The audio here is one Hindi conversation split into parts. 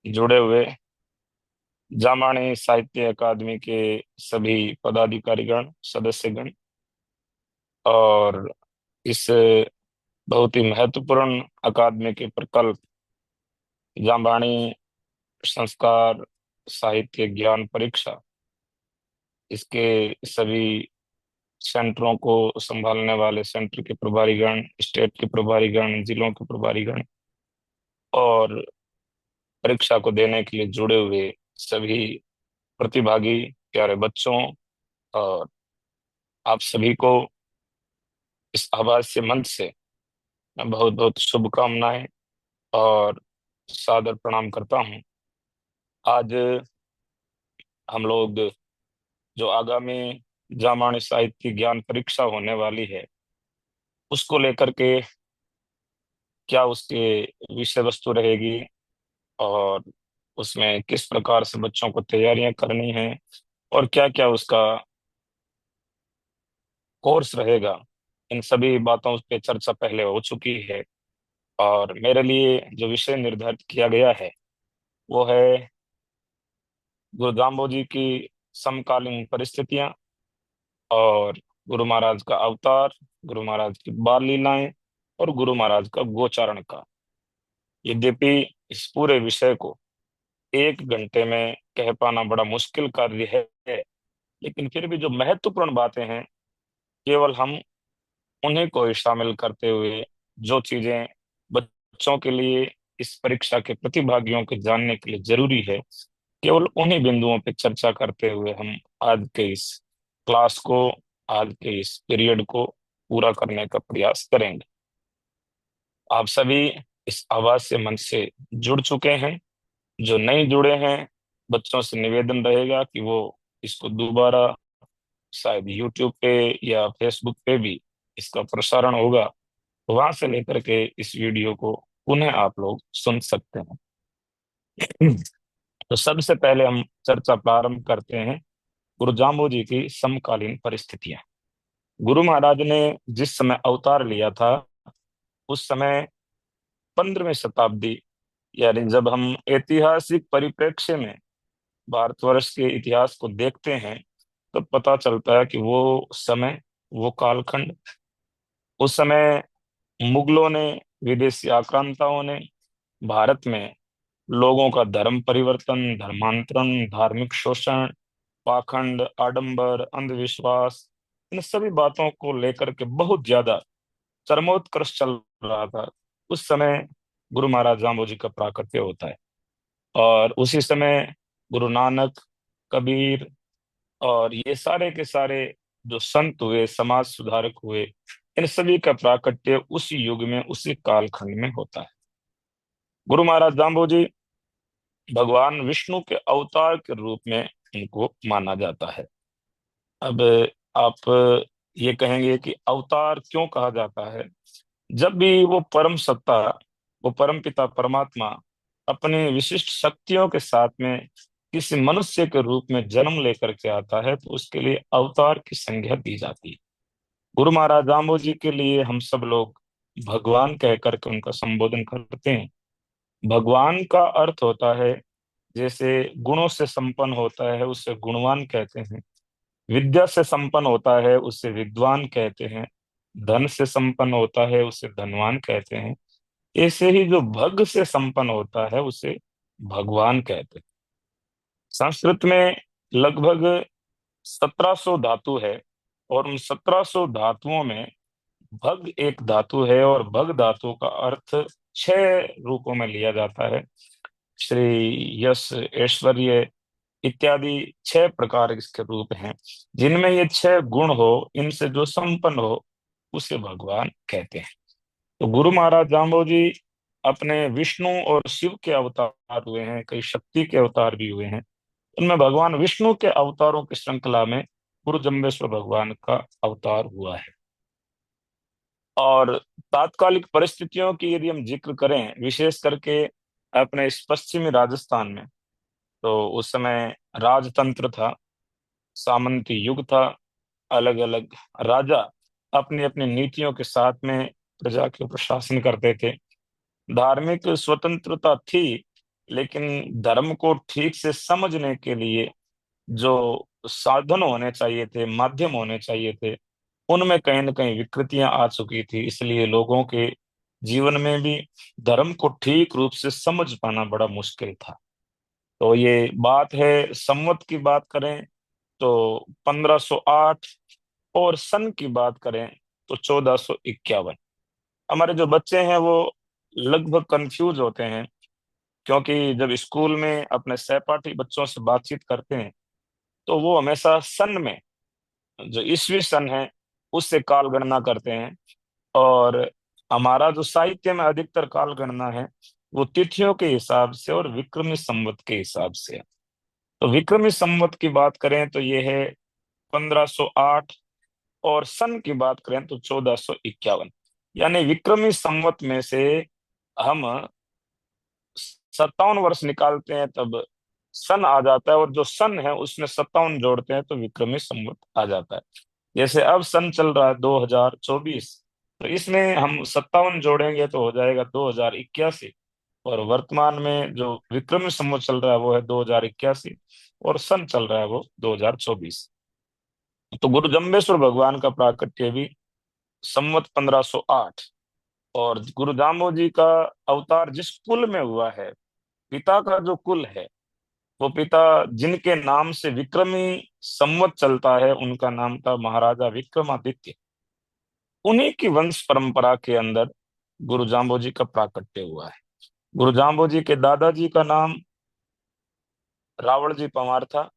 जुड़े हुए जामानी साहित्य अकादमी के सभी पदाधिकारीगण, सदस्यगण और इस बहुत ही महत्वपूर्ण अकादमी के प्रकल्प जामवाणी संस्कार साहित्य ज्ञान परीक्षा, इसके सभी सेंटरों को संभालने वाले सेंटर के प्रभारीगण, स्टेट के प्रभारीगण, जिलों के प्रभारीगण और परीक्षा को देने के लिए जुड़े हुए सभी प्रतिभागी प्यारे बच्चों और आप सभी को इस आभास्य मंच से मैं बहुत बहुत शुभकामनाएं और सादर प्रणाम करता हूं। आज हम लोग जो आगामी जामानी साहित्य ज्ञान परीक्षा होने वाली है उसको लेकर के क्या उसके विषय वस्तु रहेगी और उसमें किस प्रकार से बच्चों को तैयारियां करनी है और क्या क्या उसका कोर्स रहेगा, इन सभी बातों पे चर्चा पहले हो चुकी है। और मेरे लिए जो विषय निर्धारित किया गया है वो है गुरु दामोदर जी की समकालीन परिस्थितियां और गुरु महाराज का अवतार, गुरु महाराज की बाल लीलाएं और गुरु महाराज का गोचारण का। यद्यपि इस पूरे विषय को 1 घंटे में कह पाना बड़ा मुश्किल कार्य है, लेकिन फिर भी जो महत्वपूर्ण बातें हैं केवल हम उन्हीं को ही शामिल करते हुए, जो चीजें बच्चों के लिए इस परीक्षा के प्रतिभागियों के जानने के लिए जरूरी है, केवल उन्हीं बिंदुओं पे चर्चा करते हुए हम आज के इस क्लास को, आज के इस पीरियड को पूरा करने का प्रयास करेंगे। आप सभी इस आवाज से मंच से जुड़ चुके हैं। जो नहीं जुड़े हैं, बच्चों से निवेदन रहेगा कि वो इसको दोबारा शायद यूट्यूब पे या फेसबुक पे भी इसका प्रसारण होगा, वहां से लेकर के इस वीडियो को पुनः आप लोग सुन सकते हैं। तो सबसे पहले हम चर्चा प्रारंभ करते हैं गुरु जाम्बू जी की समकालीन परिस्थितियां। गुरु महाराज ने जिस समय अवतार लिया था उस समय 15वीं शताब्दी, यानी जब हम ऐतिहासिक परिप्रेक्ष्य में भारतवर्ष के इतिहास को देखते हैं तो पता चलता है कि वो समय, वो कालखंड, उस समय मुगलों ने, विदेशी आक्रांताओं ने भारत में लोगों का धर्म परिवर्तन, धर्मांतरण, धार्मिक शोषण, पाखंड, आडंबर, अंधविश्वास, इन सभी बातों को लेकर के बहुत ज्यादा चरमोत्कर्ष चल रहा था। उस समय गुरु महाराज जाम्बो जी का प्राकट्य होता है और उसी समय गुरु नानक, कबीर और ये सारे के सारे जो संत हुए, समाज सुधारक हुए, इन सभी का प्राकट्य उसी युग में, उसी कालखंड में होता है। गुरु महाराज जाम्बो जी भगवान विष्णु के अवतार के रूप में इनको माना जाता है। अब आप ये कहेंगे कि अवतार क्यों कहा जाता है? जब भी वो परम सत्ता, वो परम पिता परमात्मा अपने विशिष्ट शक्तियों के साथ में किसी मनुष्य के रूप में जन्म लेकर के आता है तो उसके लिए अवतार की संज्ञा दी जाती है। गुरु महाराज दामोदर जी के लिए हम सब लोग भगवान कह करके उनका संबोधन करते हैं। भगवान का अर्थ होता है, जैसे गुणों से संपन्न होता है उसे गुणवान कहते हैं, विद्या से संपन्न होता है उसे विद्वान कहते हैं, धन से संपन्न होता है उसे धनवान कहते हैं, ऐसे ही जो भग से संपन्न होता है उसे भगवान कहते हैं। संस्कृत में लगभग 1700 धातु है और उन 1700 धातुओं में भग एक धातु है और भग धातु का अर्थ 6 रूपों में लिया जाता है। श्री, यश, ऐश्वर्य इत्यादि 6 प्रकार इसके रूप हैं। जिनमें ये 6 गुण हो, इनसे जो संपन्न हो उसे भगवान कहते हैं। तो गुरु महाराज जाम्बो जी अपने विष्णु और शिव के अवतार हुए हैं, कई शक्ति के अवतार भी हुए हैं। उनमें भगवान विष्णु के अवतारों की श्रृंखला में गुरु जम्बेश्वर भगवान का अवतार हुआ है। और तात्कालिक परिस्थितियों की यदि हम जिक्र करें, विशेष करके अपने इस पश्चिमी राजस्थान में, तो उस समय राजतंत्र था, सामंती युग था। अलग अलग राजा अपनी अपनी नीतियों के साथ में प्रजा के ऊपर शासन करते थे। धार्मिक स्वतंत्रता थी, लेकिन धर्म को ठीक से समझने के लिए जो साधन होने चाहिए थे, माध्यम होने चाहिए थे, उनमें कहीं ना कहीं विकृतियां आ चुकी थी। इसलिए लोगों के जीवन में भी धर्म को ठीक रूप से समझ पाना बड़ा मुश्किल था। तो ये बात है, संवत की बात करें तो 1508, और सन की बात करें तो 1451। हमारे जो बच्चे हैं वो लगभग कंफ्यूज होते हैं, क्योंकि जब स्कूल में अपने सहपाठी बच्चों से बातचीत करते हैं तो वो हमेशा सन में, जो ईस्वी सन है, उससे काल गणना करते हैं। और हमारा जो साहित्य में अधिकतर काल गणना है वो तिथियों के हिसाब से और विक्रमी संवत के हिसाब से है। तो विक्रमी संवत की बात करें तो ये है 1508, और सन की बात करें तो 1451। यानी विक्रमी संवत में से हम 57 वर्ष निकालते हैं तब सन आ जाता है, और जो सन है उसमें 57 जोड़ते हैं तो विक्रमी संवत आ जाता है। जैसे अब सन चल रहा है 2024, तो इसमें हम 57 जोड़ेंगे तो हो जाएगा 2081। और वर्तमान में जो विक्रमी संवत चल रहा है वो है 2081, और सन चल रहा है वो 2024। तो गुरु जम्बेश्वर भगवान का प्राकट्य भी संवत 1508। और गुरु दामोदर जी का अवतार जिस कुल में हुआ है, पिता का जो कुल है, वो पिता जिनके नाम से विक्रमी संवत चलता है, उनका नाम था महाराजा विक्रमादित्य। उन्हीं की वंश परंपरा के अंदर गुरु जाम्बो जी का प्राकट्य हुआ है। गुरु जाम्बो जी के दादाजी का नाम रावण जी पंवार था,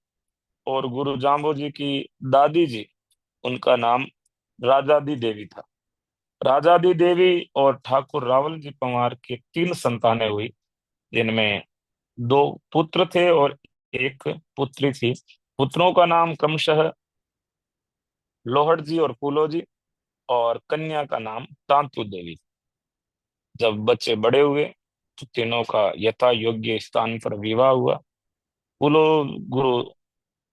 और गुरु जाम्बो जी की दादी जी, उनका नाम राजादी देवी था। राजादी देवी और ठाकुर रावल जी पंवार के 3 संतानें हुई, जिनमें 2 पुत्र थे और एक पुत्री थी। पुत्रों का नाम क्रमशः लोहड़ जी और फूलो जी, और कन्या का नाम तांतु देवी। जब बच्चे बड़े हुए तो तीनों का यथा योग्य स्थान पर विवाह हुआ। फूलो, गुरु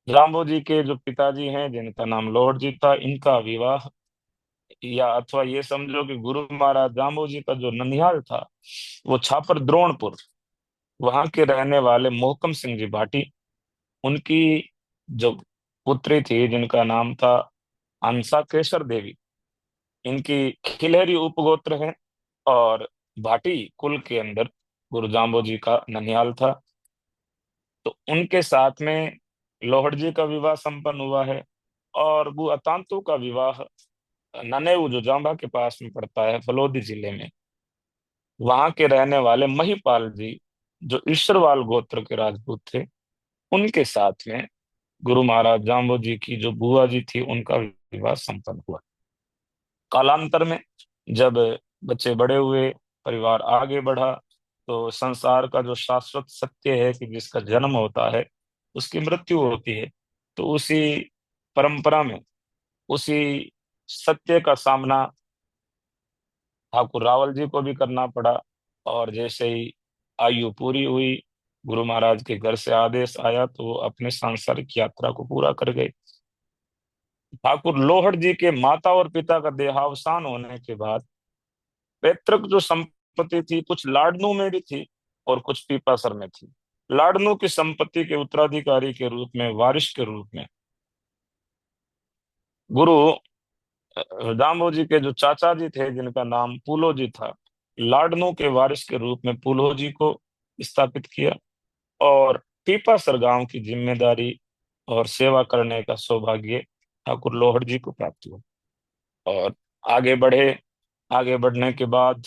रामबो जी के जो पिताजी हैं जिनका नाम लोहड़ जी था, इनका विवाह, या अथवा ये समझो कि गुरु महाराज रामबो जी का जो ननिहाल था वो छापर द्रोणपुर, वहां के रहने वाले मोहकम सिंह जी भाटी, उनकी जो पुत्री थी जिनका नाम था अंसा केसर देवी, इनकी खिलहरी उपगोत्र है। और भाटी कुल के अंदर गुरु जाम्बो जी का ननिहाल था। तो उनके साथ में लोहड़ जी का विवाह संपन्न हुआ है। और वो अतांतु का विवाह ननेऊ, जो जांबा के पास में पड़ता है, फलोदी जिले में, वहां के रहने वाले महिपाल जी, जो ईश्वरवाल गोत्र के राजपूत थे, उनके साथ में गुरु महाराज जाम्बो जी की जो बुआ जी थी उनका विवाह संपन्न हुआ। कालांतर में जब बच्चे बड़े हुए, परिवार आगे बढ़ा, तो संसार का जो शाश्वत सत्य है कि जिसका जन्म होता है उसकी मृत्यु होती है, तो उसी परंपरा में, उसी सत्य का सामना ठाकुर रावल जी को भी करना पड़ा। और जैसे ही आयु पूरी हुई, गुरु महाराज के घर से आदेश आया तो वो अपने सांसारिक यात्रा को पूरा कर गए। ठाकुर लोहड़ जी के माता और पिता का देहावसान होने के बाद पैतृक जो संपत्ति थी, कुछ लाडनू में भी थी और कुछ पीपासर में थी। लाडनू की संपत्ति के उत्तराधिकारी के रूप में, वारिस के रूप में, गुरु दामो जी के जो चाचा जी थे जिनका नाम फूलो जी था, लाडनू के वारिस के रूप में फूलो जी को स्थापित किया। और पीपासर गांव की जिम्मेदारी और सेवा करने का सौभाग्य ठाकुर लोहड़ जी को प्राप्त हुआ। और आगे बढ़े, आगे बढ़ने के बाद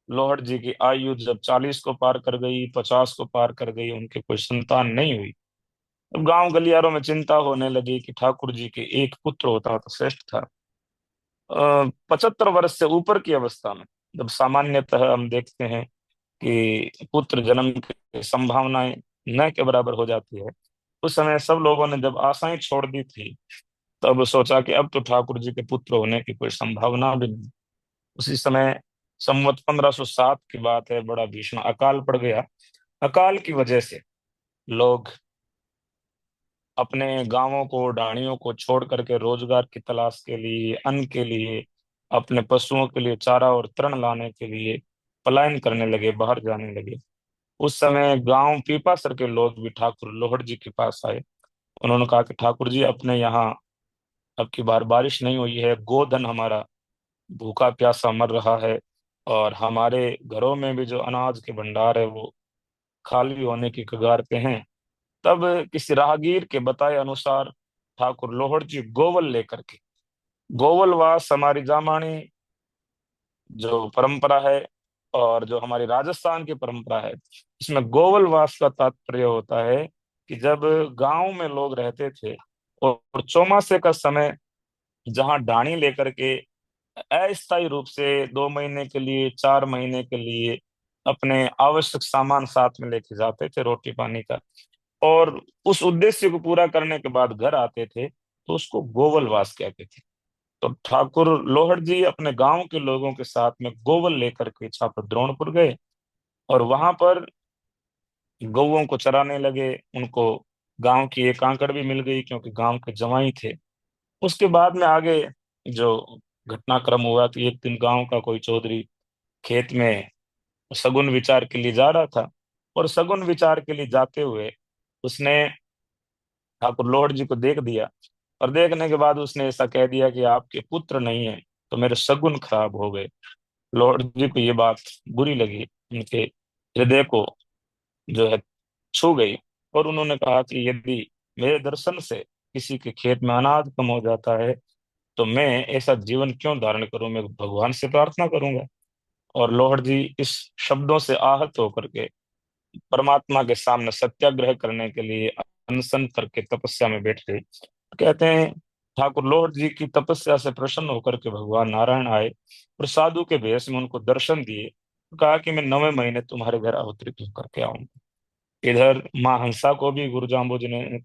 लोहड़ जी की आयु जब 40 को पार कर गई, 50 को पार कर गई, उनके कोई संतान नहीं हुई। अब गांव गलियारों में चिंता होने लगी कि ठाकुर जी के एक पुत्र होता तो श्रेष्ठ था। 75 वर्ष से ऊपर की अवस्था में जब सामान्यतः हम देखते हैं कि पुत्र जन्म की संभावनाएं न के बराबर हो जाती है, उस समय सब लोगों ने जब आशाएं छोड़ दी थी, तब सोचा कि अब तो ठाकुर जी के पुत्र होने की कोई संभावना भी नहीं। उसी समय संवत 1507 की बात है, बड़ा भीषण अकाल पड़ गया। अकाल की वजह से लोग अपने गांवों को, ढाणियों को छोड़ करके रोजगार की तलाश के लिए, अन्न के लिए, अपने पशुओं के लिए चारा और तृण लाने के लिए पलायन करने लगे, बाहर जाने लगे। उस समय गांव पीपासर के लोग भी ठाकुर लोहड़ जी के पास आए। उन्होंने कहा कि ठाकुर जी, अपने यहाँ अब की बार बारिश नहीं हुई है, गोधन हमारा भूखा प्यासा मर रहा है, और हमारे घरों में भी जो अनाज के भंडार है वो खाली होने की कगार पे हैं। तब किसी राहगीर के बताए अनुसार ठाकुर लोहड़ जी गोवल लेकर के, गोवलवास हमारी जामानी जो परंपरा है और जो हमारी राजस्थान की परंपरा है, इसमें गोवलवास का तात्पर्य होता है कि जब गांव में लोग रहते थे और चौमासे का समय, जहां डाणी लेकर के अस्थायी रूप से 2 महीने के लिए, 4 महीने के लिए अपने आवश्यक सामान साथ में लेके जाते थे, रोटी पानी का, और उस उद्देश्य को पूरा करने के बाद घर आते थे, तो उसको गोवलवास कहते थे। तो ठाकुर लोहड़ जी अपने गांव के लोगों के साथ में गोवल लेकर के छापर द्रोणपुर गए, और वहां पर गौओं को चराने लगे। उनको गांव की एक आंकड़ भी मिल गई, क्योंकि गांव के जवाई थे। उसके बाद में आगे जो घटनाक्रम हुआ कि एक दिन गांव का कोई चौधरी खेत में सगुन विचार के लिए जा रहा था, और सगुन विचार के लिए जाते हुए उसने ठाकुर लोहड़ जी को देख दिया, और देखने के बाद उसने ऐसा कह दिया कि आपके पुत्र नहीं है तो मेरे शगुन खराब हो गए। लॉर्ड जी को ये बात बुरी लगी, उनके हृदय को जो है छू गई, और उन्होंने कहा कि यदि मेरे दर्शन से किसी के खेत में अनाज कम हो जाता है तो मैं ऐसा जीवन क्यों धारण करूं, मैं भगवान से प्रार्थना करूंगा। और लोहड़ जी इस शब्दों से आहत होकर के परमात्मा के सामने सत्याग्रह करने के लिए अनशन करके तपस्या में बैठ गए। कहते हैं ठाकुर लोहड़ जी की तपस्या से प्रसन्न होकर के भगवान नारायण आए और साधु के भेष में उनको दर्शन दिए। कहा कि मैं 9वें महीने तुम्हारे घर अवतरित होकर के आऊंगा। इधर माँ हंसा को भी गुरु जाम्बोजी ने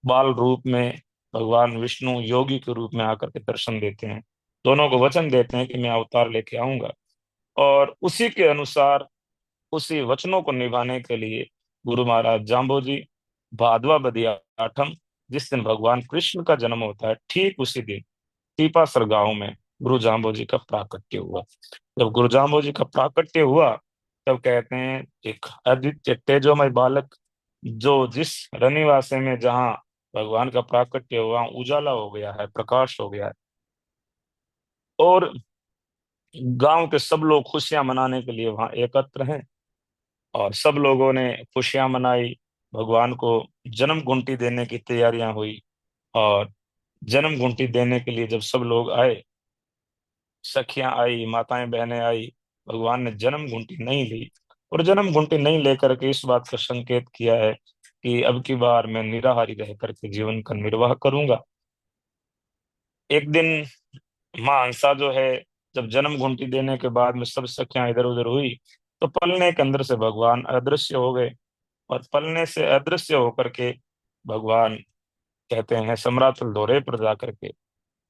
बाल रूप में, भगवान विष्णु योगी के रूप में आकर के दर्शन देते हैं। दोनों को वचन देते हैं कि मैं अवतार लेके आऊंगा, और उसी के अनुसार, उसी वचनों को निभाने के लिए गुरु महाराज जाम्बोजी भादवा बदिया आठम, जिस दिन भगवान कृष्ण का जन्म होता है, ठीक उसी दिन पीपासर गांव में गुरु जाम्बोजी का प्राकट्य हुआ। जब गुरु जाम्बोजी का प्राकट्य हुआ, तब कहते हैं एक आदित्य तेजोमय बालक, जो जिस रनिवासे में जहाँ भगवान का प्राकट्य हुआ उजाला हो गया है, प्रकाश हो गया है, और गांव के सब लोग खुशियां मनाने के लिए वहां एकत्र हैं, और सब लोगों ने खुशियां मनाई। भगवान को जन्म घंटी देने की तैयारियां हुई, और जन्म घंटी देने के लिए जब सब लोग आए, सखियां आई, माताएं बहनें आई, भगवान ने जन्म घंटी नहीं ली, और जन्म घंटी नहीं लेकर के इस बात का संकेत किया है कि अब की बार मैं निराहारी रह करके जीवन का निर्वाह करूंगा। एक दिन माँ हंसा जो है, जब जन्म घंटी देने के बाद में सब सखियां इधर उधर हुई, तो पलने के अंदर से भगवान अदृश्य हो गए, और पलने से अदृश्य होकर के भगवान, कहते हैं समरातल दौरे पर जाकर के,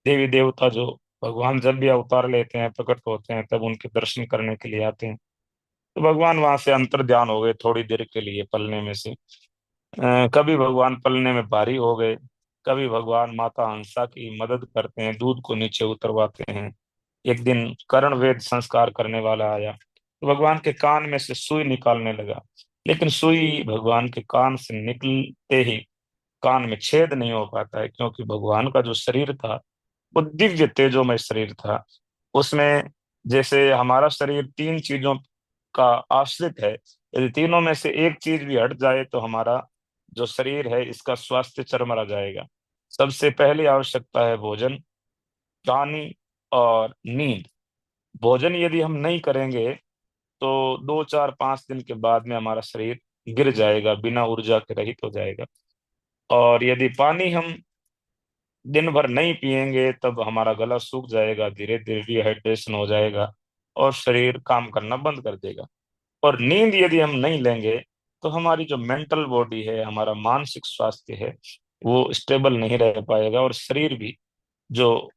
देवी देवता जो भगवान जब भी अवतार लेते हैं, प्रकट होते हैं, तब उनके दर्शन करने के लिए आते हैं। तो भगवान वहां से अंतर ध्यान हो गए थोड़ी देर के लिए पलने में से। कभी भगवान पलने में भारी हो गए, कभी भगवान माता हंसा की मदद करते हैं, दूध को नीचे उतरवाते हैं। एक दिन कर्ण वेद संस्कार करने वाला आया, तो भगवान के कान में से सुई निकालने लगा, लेकिन सुई भगवान के कान से निकलते ही कान में छेद नहीं हो पाता है, क्योंकि भगवान का जो शरीर था वो दिव्य तेजोमय शरीर था। उसमें जैसे हमारा शरीर तीन चीजों का आश्रित है, यदि तीनों में से एक चीज भी हट जाए तो हमारा जो शरीर है इसका स्वास्थ्य चरमरा जाएगा। सबसे पहली आवश्यकता है भोजन, पानी और नींद। भोजन यदि हम नहीं करेंगे तो 2 4 5 दिन के बाद में हमारा शरीर गिर जाएगा, बिना ऊर्जा के रहित हो जाएगा। और यदि पानी हम दिन भर नहीं पिएंगे तब हमारा गला सूख जाएगा, धीरे धीरे डिहाइड्रेशन हो जाएगा, और शरीर काम करना बंद कर देगा। और नींद यदि हम नहीं लेंगे तो हमारी जो मेंटल बॉडी है, हमारा मानसिक स्वास्थ्य है, वो स्टेबल नहीं रह पाएगा, और शरीर भी जो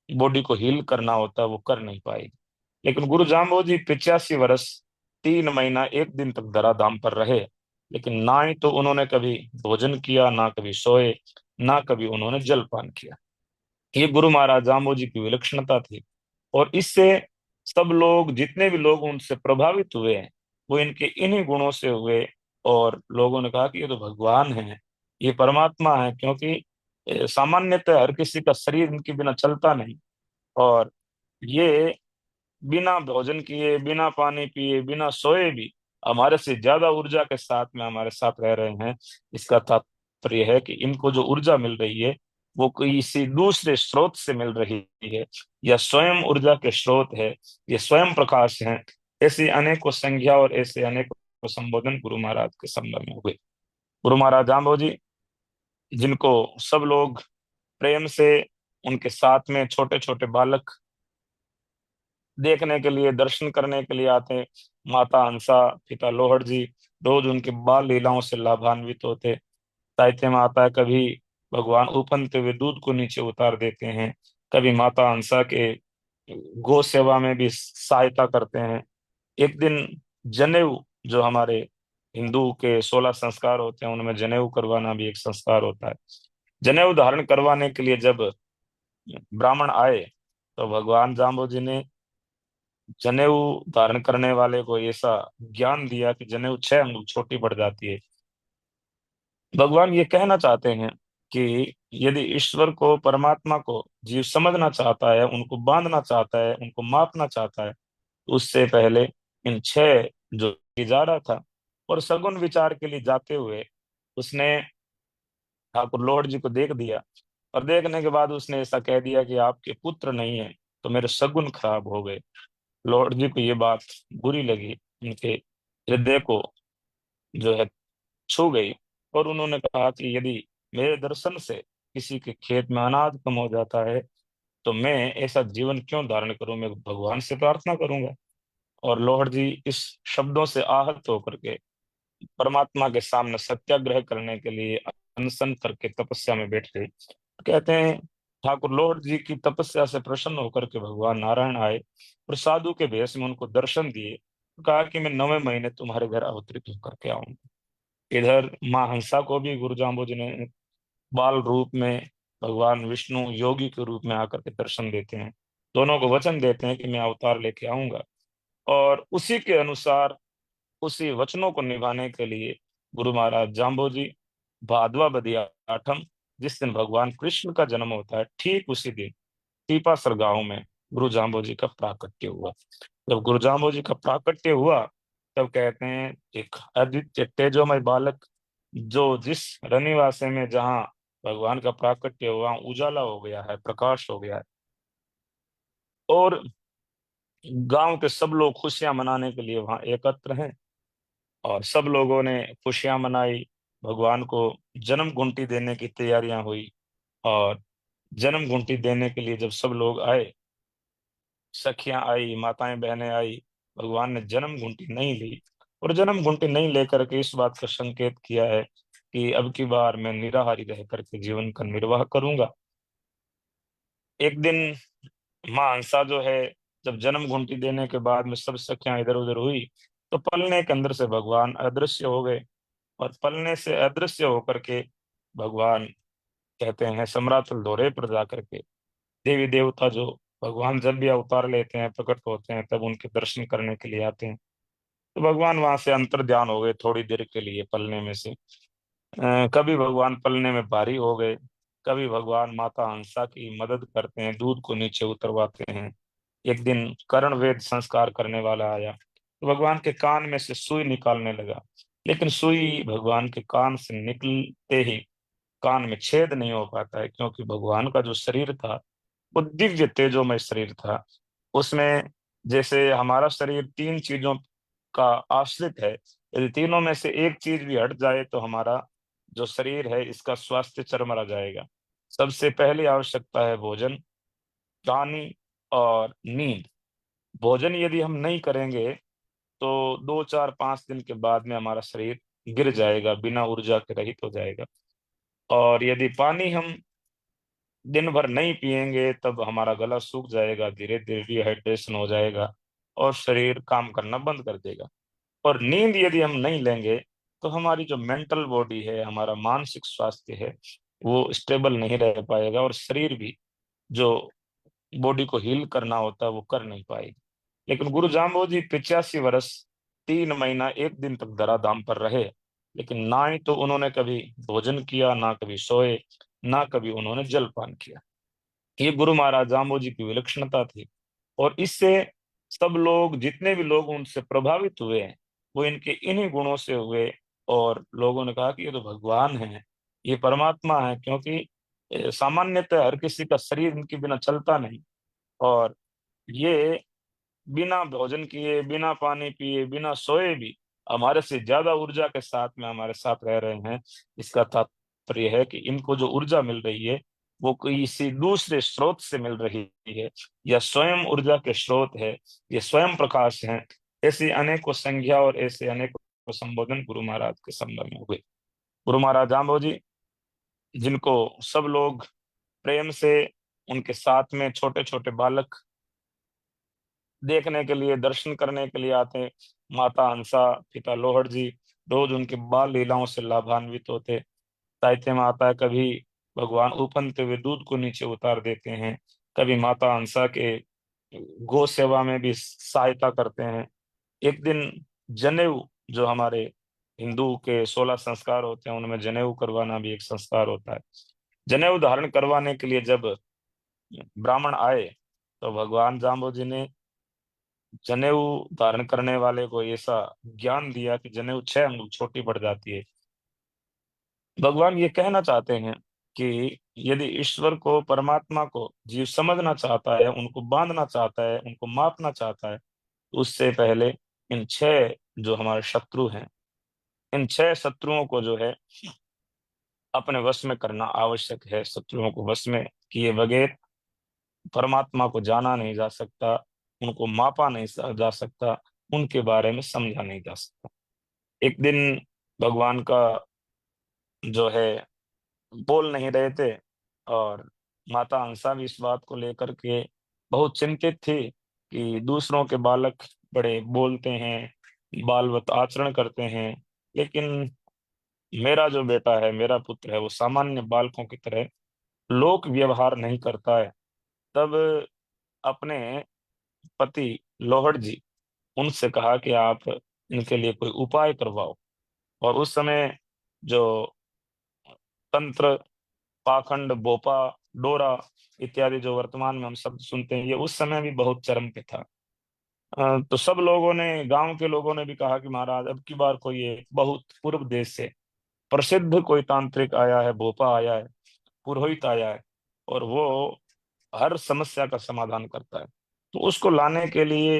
बॉडी को हील करना होता है वो कर नहीं पाएगी। लेकिन गुरु जाम्बोजी 85 वर्ष 3 महीना 1 दिन तक धराधाम पर रहे, लेकिन ना ही तो उन्होंने कभी भोजन किया, ना कभी सोए, ना कभी उन्होंने जलपान किया। ये गुरु महाराज जाम्बोजी की विलक्षणता थी, और इससे सब लोग, जितने भी लोग उनसे प्रभावित हुए हैं, वो इनके इन्हीं गुणों से हुए। और लोगों ने कहा कि ये तो भगवान है, ये परमात्मा है, क्योंकि सामान्यतः हर किसी का शरीर इनके बिना चलता नहीं। और ये बिना भोजन किए, बिना पानी पिए, बिना सोए भी हमारे से ज्यादा ऊर्जा के साथ में हमारे साथ रह रहे हैं। इसका तात्पर्य है कि इनको जो ऊर्जा मिल रही है वो किसी दूसरे स्रोत से मिल रही है, या स्वयं ऊर्जा के स्रोत है, ये स्वयं प्रकाश है। ऐसी अनेकों संज्ञा और ऐसे अनेकों संबोधन गुरु महाराज के संबंध में हुए। गुरु महाराज जाम्बो जी, जिनको सब लोग प्रेम से, उनके साथ में छोटे छोटे बालक देखने के लिए, दर्शन करने के लिए आते हैं। माता हंसा, पिता लोहड़ जी रोज उनके बाल लीलाओं से लाभान्वित होते। साहित्य में आता है, कभी भगवान उफनते हुए दूध को नीचे उतार देते हैं, कभी माता हंसा के गौ सेवा में भी सहायता करते हैं। एक दिन जनेऊ, जो हमारे हिंदू के 16 संस्कार होते हैं उनमें जनेऊ करवाना भी एक संस्कार होता है। जनेऊ धारण करवाने के लिए जब ब्राह्मण आए, तो भगवान जाम्बो जी ने जनेऊ धारण करने वाले को ऐसा ज्ञान दिया कि जनेऊ 6 अंगुल छोटी पड़ जाती है। भगवान ये कहना चाहते हैं कि यदि ईश्वर को, परमात्मा को जीव समझना चाहता है, उनको बांधना चाहता है, उनको मापना चाहता है, तो उससे पहले इन 6 जो जा रहा था, और सगुन विचार के लिए जाते हुए उसने ठाकुर लॉर्ड जी को देख दिया। और देखने के बाद उसने ऐसा कह दिया कि आपके पुत्र नहीं है, तो मेरे सगुन खराब हो गए। लॉर्ड जी को ये बात बुरी लगी, उनके हृदय को जो है छू गई। और उन्होंने कहा कि यदि मेरे दर्शन से किसी के खेत में अनाज कम हो जाता है, तो मैं ऐसा जीवन क्यों धारण करूं, मैं भगवान से प्रार्थना करूंगा। और लोहड़ जी इस शब्दों से आहत होकर के परमात्मा के सामने सत्याग्रह करने के लिए अनशन करके तपस्या में बैठ गए। कहते हैं ठाकुर लोहड़ जी की तपस्या से प्रसन्न होकर के भगवान नारायण आए और साधु के भेष में उनको दर्शन दिए। कहा कि मैं 9वें महीने तुम्हारे घर अवतरित होकर के आऊंगा। इधर माँ हंसा को भी गुरु जाम्बो जी ने बाल रूप में, भगवान विष्णु योगी के रूप में आकर के दर्शन देते हैं। दोनों को वचन देते हैं कि मैं अवतार लेके आऊंगा। और उसी के अनुसार, उसी वचनों को निभाने के लिए गुरु महाराज जाम्बो जी भादवा बदिया आठम, जिस दिन भगवान कृष्ण का जन्म होता है, ठीक उसी दिन टीपासर गांव में गुरु जाम्बो जी का प्राकट्य हुआ। जब गुरु जाम्बो जी का प्राकट्य हुआ, तब कहते हैं एक अद्वितीय तेजोमय बालक, जो जिस रनिवासे में जहाँ भगवान का प्राकट्य हुआ उजाला हो गया है, प्रकाश हो गया है। और गांव के सब लोग खुशियां मनाने के लिए वहां एकत्र हैं, और सब लोगों ने खुशियां मनाई। भगवान को जन्म घंटी देने की तैयारियां हुई। और जन्म घंटी देने के लिए जब सब लोग आए, सखियां आई, माताएं बहनें आई, भगवान ने जन्म घंटी नहीं ली। और जन्म घंटी नहीं लेकर के इस बात का संकेत किया है कि अब की बार मैं निराहारी रह करके जीवन का निर्वाह करूंगा। एक दिन माँ हंसा जो है, जब जन्म घंटी देने के बाद में सब सखियां इधर उधर हुई, तो पलने के अंदर से भगवान अदृश्य हो गए। और पलने से अदृश्य होकर के भगवान, कहते हैं समरातल दौरे पर जाकर के, देवी देवता जो भगवान जब भी अवतार लेते हैं, प्रकट होते हैं, तब उनके दर्शन करने के लिए आते हैं। तो भगवान वहां से अंतर ध्यान हो गए थोड़ी देर के लिए पलने में से। कभी भगवान पलने में भारी हो गए, कभी भगवान माता हंसा की मदद करते हैं, दूध को नीचे उतरवाते हैं। एक दिन कर्ण वेद संस्कार करने वाला आया, तो भगवान के कान में से सुई निकालने लगा, लेकिन सुई भगवान के कान से निकलते ही कान में छेद नहीं हो पाता है, क्योंकि भगवान का जो शरीर था वो दिव्य तेजोमय शरीर था। उसमें जैसे हमारा शरीर 3 चीजों का आश्रित है, यदि तीनों में से एक चीज भी हट जाए तो हमारा जो शरीर है इसका स्वास्थ्य चरमरा जाएगा। सबसे पहली आवश्यकता है भोजन, पानी और नींद। भोजन यदि हम नहीं करेंगे तो 2 4 5 दिन के बाद में हमारा शरीर गिर जाएगा, बिना ऊर्जा के रहित हो जाएगा। और यदि पानी हम दिन भर नहीं पिएंगे, तब हमारा गला सूख जाएगा, धीरे धीरे डिहाइड्रेशन हो जाएगा और शरीर काम करना बंद कर देगा। और नींद यदि हम नहीं लेंगे, तो हमारी जो मेंटल बॉडी है, हमारा मानसिक स्वास्थ्य है, वो स्टेबल नहीं रह पाएगा, और शरीर भी जो बॉडी को हील करना होता है वो कर नहीं पाएगी। लेकिन गुरु जाम्बो जी 85 वर्ष 3 महीना 1 दिन तक धराधाम पर रहे, लेकिन ना ही तो उन्होंने कभी भोजन किया, ना कभी सोए, ना कभी उन्होंने जलपान किया। ये गुरु महाराज जाम्बो जी की विलक्षणता थी। और इससे सब लोग, जितने भी लोग उनसे प्रभावित हुए हैं, वो इनके इन्हीं गुणों से हुए। और लोगों ने कहा कि ये तो भगवान है, ये परमात्मा है, क्योंकि सामान्यतः हर किसी का शरीर इनके बिना चलता नहीं। और ये बिना भोजन किए, बिना पानी पिए, बिना सोए भी हमारे से ज्यादा ऊर्जा के साथ में हमारे साथ रह रहे हैं। इसका तात्पर्य है कि इनको जो ऊर्जा मिल रही है वो किसी दूसरे स्रोत से मिल रही है, या स्वयं ऊर्जा के स्रोत है, ये स्वयं प्रकाश है। ऐसी अनेकों संज्ञा और ऐसे अनेकों संबोधन गुरु महाराज के संबंध में हुए। गुरु महाराज जाम्बो जी, जिनको सब लोग प्रेम से, उनके साथ में छोटे छोटे बालक देखने के लिए, दर्शन करने के लिए आते। माता हंसा, पिता लोहड़ जी रोज उनके बाल लीलाओं से लाभान्वित होते। साहित्य में आता है, कभी भगवान उफनते हुए दूध को नीचे उतार देते हैं, कभी माता हंसा के गौ सेवा में भी सहायता करते हैं। एक दिन जनेऊ, जो हमारे हिंदू के 16 संस्कार होते हैं उनमें जनेऊ करवाना भी एक संस्कार होता है। जनेऊ धारण करवाने के लिए जब ब्राह्मण आए, तो भगवान जाम्बो जी ने जनेऊ धारण करने वाले को ऐसा ज्ञान दिया कि जनेऊ 6 अंगुल छोटी पड़ जाती है। भगवान ये कहना चाहते हैं कि यदि ईश्वर को, परमात्मा को जीव समझना चाहता है, उनको बांधना चाहता है, उनको मापना चाहता है, तो उससे पहले इन 6 जो हमारे शत्रु हैं, इन 6 शत्रुओं को जो है अपने वश में करना आवश्यक है। शत्रुओं को वश में किए बगैर परमात्मा को जाना नहीं जा सकता, उनको मापा नहीं जा सकता, उनके बारे में समझा नहीं जा सकता। एक दिन भगवान का जो है बोल नहीं रहे थे, और माता हंसा भी इस बात को लेकर के बहुत चिंतित थी कि दूसरों के बालक बड़े बोलते हैं, बालवत आचरण करते हैं, लेकिन मेरा जो बेटा है, मेरा पुत्र है, वो सामान्य बालकों की तरह लोक व्यवहार नहीं करता है। तब अपने पति लोहड़ जी उनसे कहा कि आप इनके लिए कोई उपाय करवाओ। और उस समय जो तंत्र, पाखंड, बोपा, डोरा इत्यादि जो वर्तमान में हम शब्द सुनते हैं, ये उस समय भी बहुत चरम पे था। तो सब लोगों ने, गांव के लोगों ने भी कहा कि महाराज अब की बार कोई एक बहुत पूर्व देश से प्रसिद्ध कोई तांत्रिक आया है, भोपा आया है, पुरोहित आया है, और वो हर समस्या का समाधान करता है। तो उसको लाने के लिए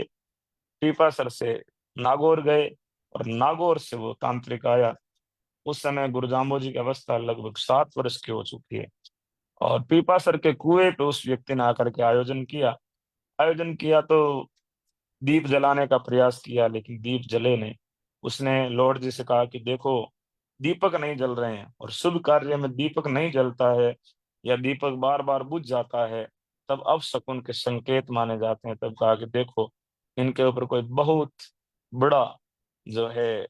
पीपासर से नागौर गए, और नागौर से वो तांत्रिक आया। उस समय गुरु जाम्बो जी की अवस्था लगभग 7 वर्ष की हो चुकी है। और पीपासर के कुएं पे उस व्यक्ति ने आकर के आयोजन किया तो दीप जलाने का प्रयास किया, लेकिन दीप जले नहीं। उसने लॉर्ड जी से कहा कि देखो, दीपक नहीं जल रहे हैं, और शुभ कार्य में दीपक नहीं जलता है, या दीपक बार बार बुझ जाता है, तब अपशकुन के संकेत माने जाते हैं। तब कहा कि देखो, इनके ऊपर कोई बहुत बड़ा जो है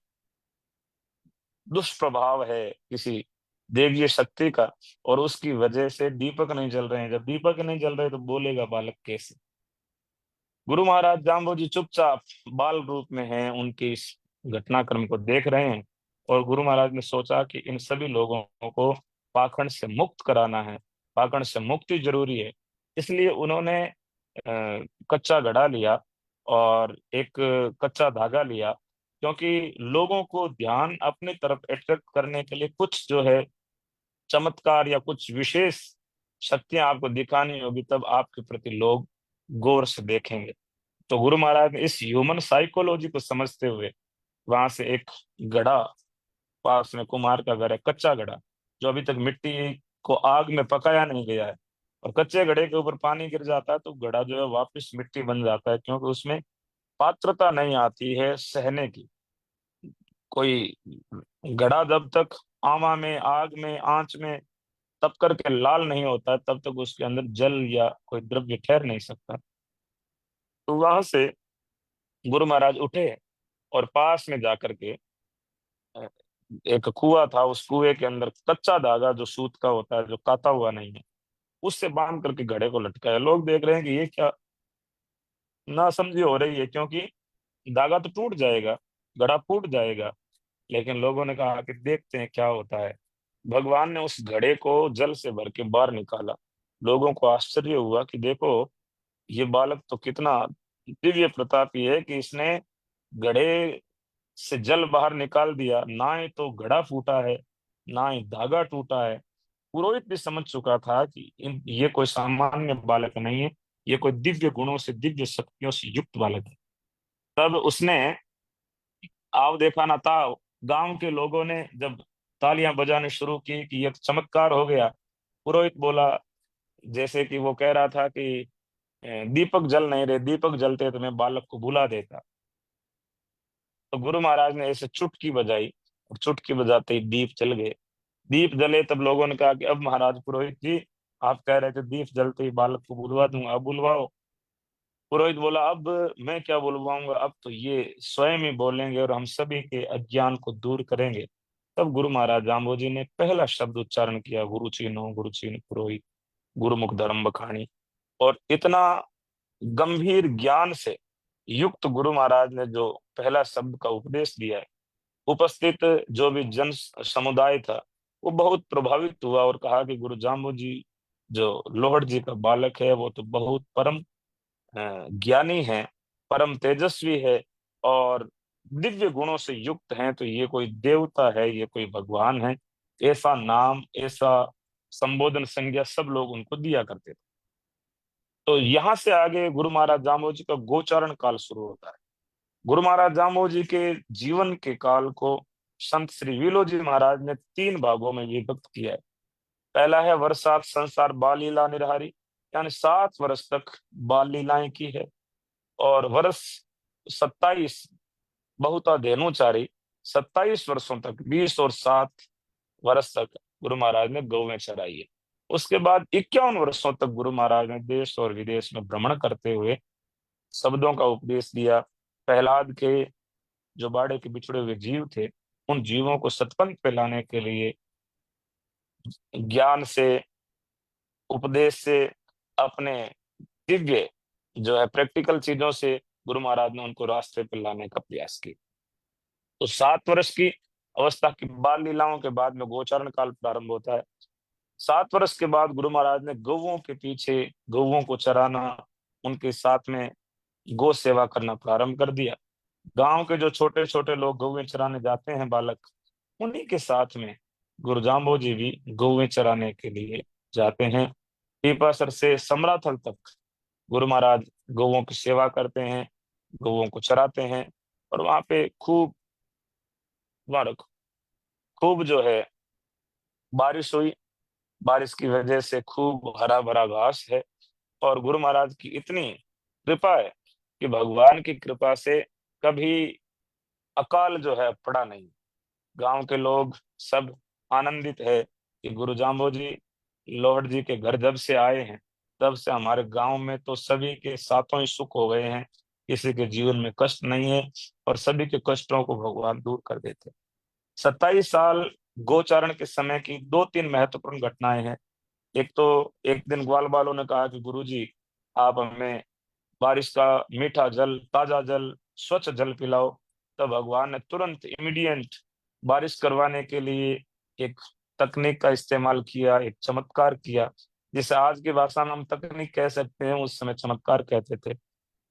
दुष्प्रभाव है किसी देवीय शक्ति का, और उसकी वजह से दीपक नहीं जल रहे हैं। जब दीपक नहीं जल रहे तो बोलेगा बालक कैसे। गुरु महाराज जाम्बो जी चुपचाप बाल रूप में हैं, उनके इस घटनाक्रम को देख रहे हैं। और गुरु महाराज ने सोचा कि इन सभी लोगों को पाखंड से मुक्त कराना है, पाखंड से मुक्ति जरूरी है। इसलिए उन्होंने कच्चा घड़ा लिया और एक कच्चा धागा लिया, क्योंकि लोगों को ध्यान अपनी तरफ अट्रैक्ट करने के लिए कुछ जो है चमत्कार या कुछ विशेष शक्तियां आपको दिखानी होगी, तब आपके प्रति लोग गौर से देखेंगे। तो गुरु महाराज ने इस ह्यूमन साइकोलॉजी को समझते हुए वहां से एक घड़ा, पास में कुम्हार का घर है, कच्चा घड़ा, जो अभी तक मिट्टी को आग में पकाया नहीं गया है, और कच्चे घड़े के ऊपर पानी गिर जाता है तो घड़ा जो है वापस मिट्टी बन जाता है, क्योंकि उसमें पात्रता नहीं आती है सहने की। कोई घड़ा जब तक आमा में, आग में, आंच में तप करके लाल नहीं होता है, तब तक उसके अंदर जल या कोई द्रव्य ठहर नहीं सकता। तो वहां से गुरु महाराज उठे, और पास में जाकर के अ, एक कुआं था, उस कुएं के अंदर कच्चा धागा जो सूत का होता है, जो काता हुआ नहीं है, उससे बांध करके घड़े को लटकाया। लोग देख रहे हैं कि ये क्या नासमझी हो रही है, क्योंकि धागा तो टूट जाएगा, घड़ा फूट जाएगा। लेकिन लोगों ने कहा कि देखते हैं क्या होता है। भगवान ने उस घड़े को जल से भर के बाहर निकाला। लोगों को आश्चर्य हुआ कि देखो, ये बालक तो कितना दिव्य प्रतापी है कि इसने घड़े से जल बाहर निकाल दिया, ना ही तो घड़ा फूटा है, ना ही धागा टूटा है। पुरोहित भी समझ चुका था कि ये कोई सामान्य बालक नहीं है, ये कोई दिव्य गुणों से, दिव्य शक्तियों से युक्त बालक है। तब उसने आव देखा ना था, गांव के लोगों ने जब तालियां बजाने शुरू की कि ये तो चमत्कार हो गया। पुरोहित बोला, जैसे कि वो कह रहा था कि दीपक जल नहीं रहे, दीपक जलते तो मैं बालक को बुला देता। तो गुरु महाराज ने ऐसे चुटकी बजाई, और चुटकी बजाते ही दीप जल गए। दीप जले, तब लोगों ने कहा कि अब महाराज पुरोहित जी, आप कह रहे थे दीप जलते ही बालक को बुलवा दूंगा, अब बुलवाओ। पुरोहित बोला, अब मैं क्या बुलवाऊंगा, अब तो ये स्वयं ही बोलेंगे और हम सभी के अज्ञान को दूर करेंगे। तब गुरु महाराज जाम्बोजी ने पहला शब्द उच्चारण किया, गुरु चीनो गुरु चीन पुरोहित, गुरुमुख धर्म बखानी। और इतना गंभीर ज्ञान से युक्त गुरु महाराज ने जो पहला शब्द का उपदेश दिया है, उपस्थित जो भी जन समुदाय था वो बहुत प्रभावित हुआ और कहा कि गुरु जाम्बू जी जो लोहड़ जी का बालक है वो तो बहुत परम ज्ञानी है, परम तेजस्वी है, और दिव्य गुणों से युक्त हैं, तो ये कोई देवता है, ये कोई भगवान है। ऐसा नाम, ऐसा संबोधन संज्ञा सब लोग उनको दिया करते थे। तो यहाँ से आगे गुरु महाराज जाम्बो जी का गोचारण काल शुरू होता है। गुरु महाराज जाम्बो जी के जीवन के काल को संत श्री विलो जी महाराज ने तीन भागों में विभक्त किया है। पहला है वर्षात संसार बाल लीला निरहारी, यानी 7 वर्ष तक बाल लीलाएं की है। और वर्ष 27 बहुता धेनुचारी, 27 वर्षों तक, 20 और 7 वर्ष तक गुरु महाराज ने गौवें चराई है। उसके बाद 51 वर्षों तक गुरु महाराज ने देश और विदेश में भ्रमण करते हुए शब्दों का उपदेश दिया। प्रहलाद के जो बाड़े के बिछड़े हुए जीव थे, उन जीवों को सतपंथ पे लाने के लिए ज्ञान से, उपदेश से, अपने दिव्य जो है प्रैक्टिकल चीजों से गुरु महाराज ने उनको रास्ते पर लाने का प्रयास किया। तो 7 वर्ष की अवस्था की बाल लीलाओं के बाद में गोचारण काल प्रारंभ होता है। 7 वर्ष के बाद गुरु महाराज ने गौओं के पीछे, गौओं को चराना, उनके साथ में गौ सेवा करना प्रारंभ कर दिया। गांव के जो छोटे छोटे लोग गौवें चराने जाते हैं बालक, उन्हीं के साथ में गुरु जाम्बो जी भी गौवें चराने के लिए जाते हैं। पीपासर से समराथल तक गुरु महाराज गौओं की सेवा करते हैं, गौओं को चराते हैं। और वहां पे खूब, वहां खूब जो है बारिश हुई। बारिश की वजह से खूब हरा भरा घास है। और गुरु महाराज की इतनी कृपा है कि भगवान की कृपा से कभी अकाल जो है पड़ा नहीं। गांव के लोग सब आनंदित है कि गुरु जाम्बो जी लोहड़ जी के घर जब से आए हैं, तब से हमारे गांव में तो सभी के साथों ही सुख हो गए हैं, किसी के जीवन में कष्ट नहीं है, और सभी के कष्टों को भगवान दूर कर देते हैं। 27 साल गोचारण के समय की दो तीन महत्वपूर्ण घटनाएं हैं। एक तो एक दिन ग्वाल बालों ने कहा कि गुरुजी, आप हमें बारिश का मीठा जल, ताजा जल, स्वच्छ जल पिलाओ। तब भगवान ने तुरंत इमीडिएट बारिश करवाने के लिए एक तकनीक का इस्तेमाल किया, एक चमत्कार किया, जिसे आज की भाषा में हम तकनीक कह सकते हैं, उस समय चमत्कार कहते थे।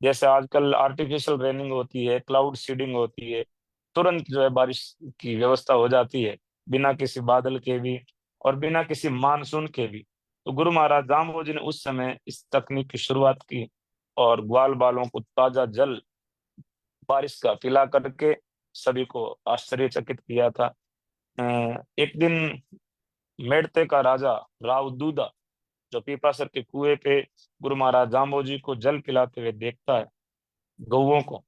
जैसे आजकल आर्टिफिशियल रेनिंग होती है, क्लाउड सीडिंग होती है, तुरंत जो है बारिश की व्यवस्था हो जाती है, बिना किसी बादल के भी और बिना किसी मानसून के भी। तो गुरु महाराज जाम्बो जी ने उस समय इस तकनीक की शुरुआत की और ग्वाल बालों को ताजा जल बारिश का पिला करके सभी को आश्चर्यचकित किया था। एक दिन मेड़ते का राजा राव दूदा जो पीपासर के कुएं पे गुरु महाराज जाम्बो जी को जल पिलाते हुए देखता है, गौओं को,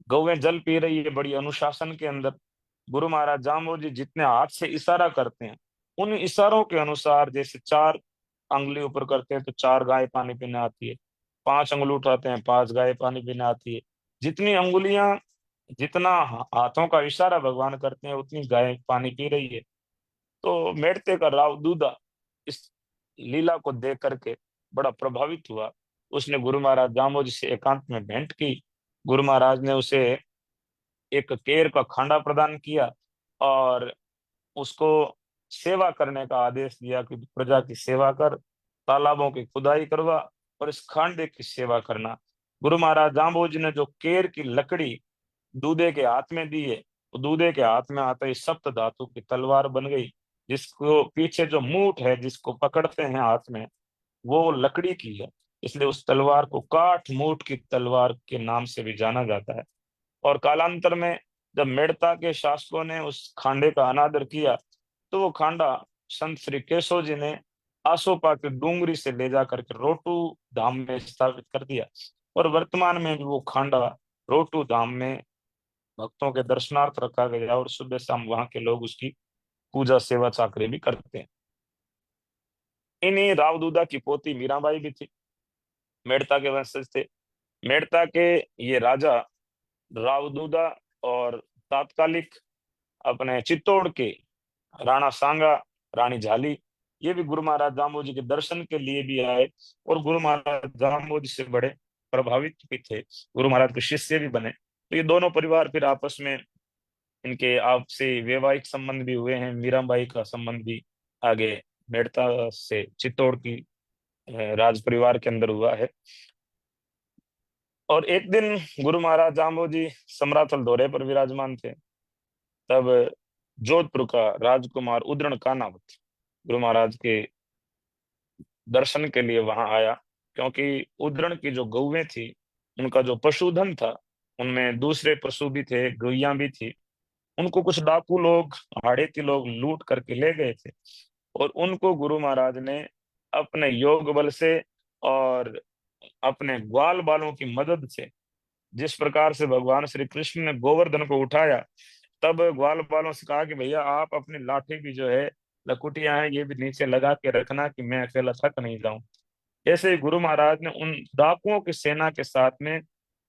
गौएं जल पी रही है बड़ी अनुशासन के अंदर। गुरु महाराज जाम्बो जी जितने हाथ से इशारा करते हैं, उन इशारों के अनुसार, जैसे 4 अंगुली ऊपर करते हैं तो 4 गाय पानी पीने आती है, 5 अंगुली उठाते हैं 5 गाय पानी पीने आती है। जितनी अंगुलियां, जितना हाथों का इशारा भगवान करते हैं, उतनी गाय पानी पी रही है। तो मेड़ते का राव दूधा इस लीला को देख करके बड़ा प्रभावित हुआ। उसने गुरु महाराज जाम्बो जी से एकांत में भेंट की। गुरु महाराज ने उसे एक केर का खांडा प्रदान किया और उसको सेवा करने का आदेश दिया कि प्रजा की सेवा कर, तालाबों की खुदाई करवा और इस खांडे की सेवा करना। गुरु महाराज जाम्बो जी ने जो केर की लकड़ी दूधे के हाथ में दी है, तो दूधे के हाथ में आते ही सप्त धातु की तलवार बन गई, जिसको पीछे जो मूठ है जिसको पकड़ते हैं हाथ में, वो लकड़ी की है। इसलिए उस तलवार को काठ मूठ की तलवार के नाम से भी जाना जाता है। और कालांतर में जब मेड़ता के शासकों ने उस खांडे का अनादर किया, तो वो खांडा संत श्री केशव जी ने आसोपा के डूंगरी से ले जा करके रोटू धाम में स्थापित कर दिया। और वर्तमान में भी वो खांडा रोटू धाम में भक्तों के दर्शनार्थ रखा गया और सुबह शाम वहां के लोग उसकी पूजा सेवा चाकरी भी करते हैं। इन्हीं रावदूदा की पोती मीराबाई भी थी, मेड़ता के वंशज थे। मेड़ता के ये राजा रावदूदा और तात्कालिक अपने चित्तौड़ के राणा सांगा, रानी झाली, ये भी गुरु महाराज जाम्बो जी के दर्शन के लिए भी आए और गुरु महाराज जाम्बो जी से बड़े प्रभावित भी थे, गुरु महाराज के शिष्य भी बने। तो ये दोनों परिवार फिर आपस में इनके आपसे वैवाहिक संबंध भी हुए हैं। मीराबाई का संबंध भी आगे मेड़ता से चित्तौड़ की राज परिवार के अंदर हुआ है। और एक दिन गुरु महाराज जाम्बो जी समराथल दौरे पर विराजमान थे, तब जोधपुर का राजकुमार उद्रण कानावत गुरु महाराज के दर्शन के लिए वहां आया, क्योंकि उद्रण की जो गौवें थी, उनका जो पशुधन था, उनमें दूसरे पशु भी थे, गैया भी थी। उनको कुछ डाकू लोग, हाड़ेती लोग लूट करके ले गए थे और उनको गुरु महाराज ने अपने योग बल से और अपने ग्वाल बालों की मदद से, जिस प्रकार से भगवान श्री कृष्ण ने गोवर्धन को उठाया, तब ग्वाल बालों से कहा कि भैया आप अपनी लाठी की जो है लकुटियां हैं ये भी नीचे लगा के रखना कि मैं अकेला थक नहीं जाऊं। ऐसे ही गुरु महाराज ने उन डाकुओं की सेना के साथ में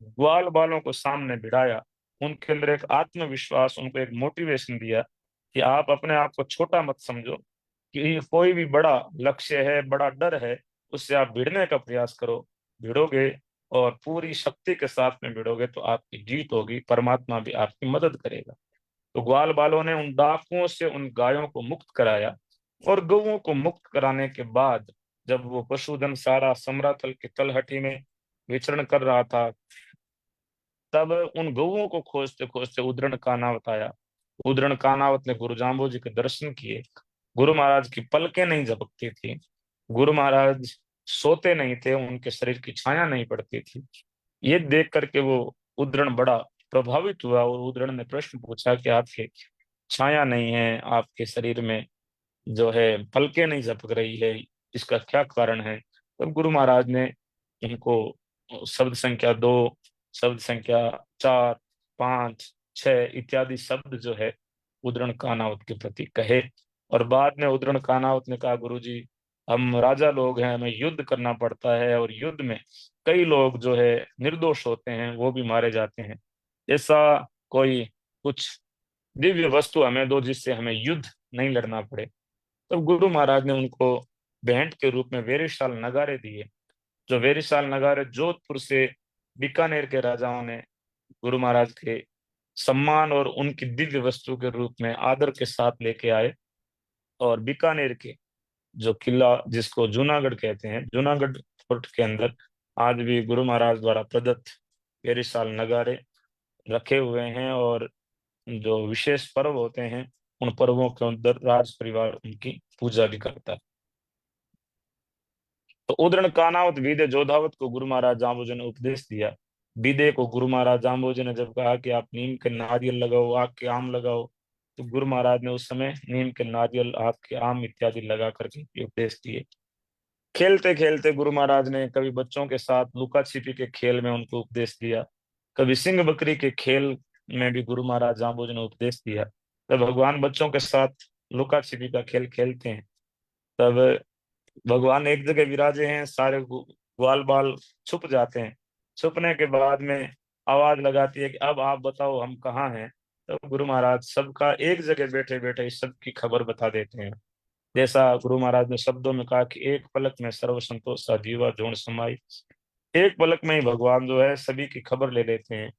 ग्वाल बालों को सामने भिड़ाया। उनके अंदर एक आत्मविश्वास, उनको एक मोटिवेशन दिया कि आप अपने आप को छोटा मत समझो, कि कोई भी बड़ा लक्ष्य है, बड़ा डर है, उससे आप भिड़ने का प्रयास करो। भिड़ोगे और पूरी शक्ति के साथ में भिड़ोगे तो आपकी जीत होगी, परमात्मा भी आपकी मदद करेगा। तो ग्वाल बालों ने उन डाकुओं से उन गायों को मुक्त कराया और गौओं को मुक्त कराने के बाद जब वो पशुधन सारा समराथल की तलहटी में विचरण कर रहा था, तब उन गौओं को खोजते खोजते उद्रण कानावत आया। उद्रण कानावत ने गुरु जाम्बो जी के दर्शन किए। गुरु महाराज की पलकें नहीं झपकती थी, गुरु महाराज सोते नहीं थे, उनके शरीर की छाया नहीं पड़ती थी। ये देख करके वो उद्रण बड़ा प्रभावित हुआ और उद्रण ने प्रश्न पूछा कि आपके छाया नहीं है, आपके शरीर में जो है पलकें नहीं झपक रही है, इसका क्या कारण है। तब गुरु महाराज ने उनको शब्द संख्या 2, शब्द संख्या 4, 5, 6 इत्यादि शब्द जो है उद्रण कानावत के प्रति कहे। और बाद में उद्रण कानावत ने कहा, गुरु जी हम राजा लोग हैं, हमें युद्ध करना पड़ता है और युद्ध में कई लोग जो है निर्दोष होते हैं, वो भी मारे जाते हैं। ऐसा कोई कुछ दिव्य वस्तु हमें दो जिससे हमें युद्ध नहीं लड़ना पड़े। तब गुरु महाराज ने उनको भेंट के रूप में वेरिशाल नगारे दिए। जो वेरिशाल नगारे जोधपुर से बीकानेर के राजाओं ने गुरु महाराज के सम्मान और उनकी दिव्य वस्तु के रूप में आदर के साथ लेके आए। और बीकानेर के जो किला जिसको जूनागढ़ कहते हैं, जूनागढ़ फोर्ट के अंदर आज भी गुरु महाराज द्वारा प्रदत्त वेरिशाल नगारे रखे हुए हैं। और जो विशेष पर्व होते हैं, उन पर्वों के अंदर राज परिवार उनकी पूजा भी करता है। तो उद्रण कानावत बीदे जोधावत को गुरु महाराज जाम्बोजी ने उपदेश दिया। बीदे को गुरु महाराज जाम्बोजी ने जब कहा कि आप नीम के नारियल लगाओ, आग के आम लगाओ, तो गुरु महाराज ने उस समय नीम के नारियल, आग के आम इत्यादि लगा करके ये उपदेश दिए। खेलते खेलते गुरु महाराज ने कभी बच्चों के साथ लुका छिपी के खेल में उनको उपदेश दिया, कभी सिंह बकरी के खेल में भी गुरु महाराज जाम्बोजी ने उपदेश दिया। तब भगवान बच्चों के साथ लुका छिपी का खेल खेलते हैं, तब भगवान एक जगह विराजे हैं, सारे ग्वाल बाल छुप जाते हैं। छुपने के बाद में आवाज लगाती है कि अब आप बताओ हम कहाँ हैं। तो गुरु महाराज सबका एक जगह बैठे बैठे इस सब की खबर बता देते हैं। जैसा गुरु महाराज ने शब्दों में कहा कि एक पलक में सर्व संतोष सा जीवा जोन समाई, एक पलक में ही भगवान जो है सभी की खबर ले लेते हैं।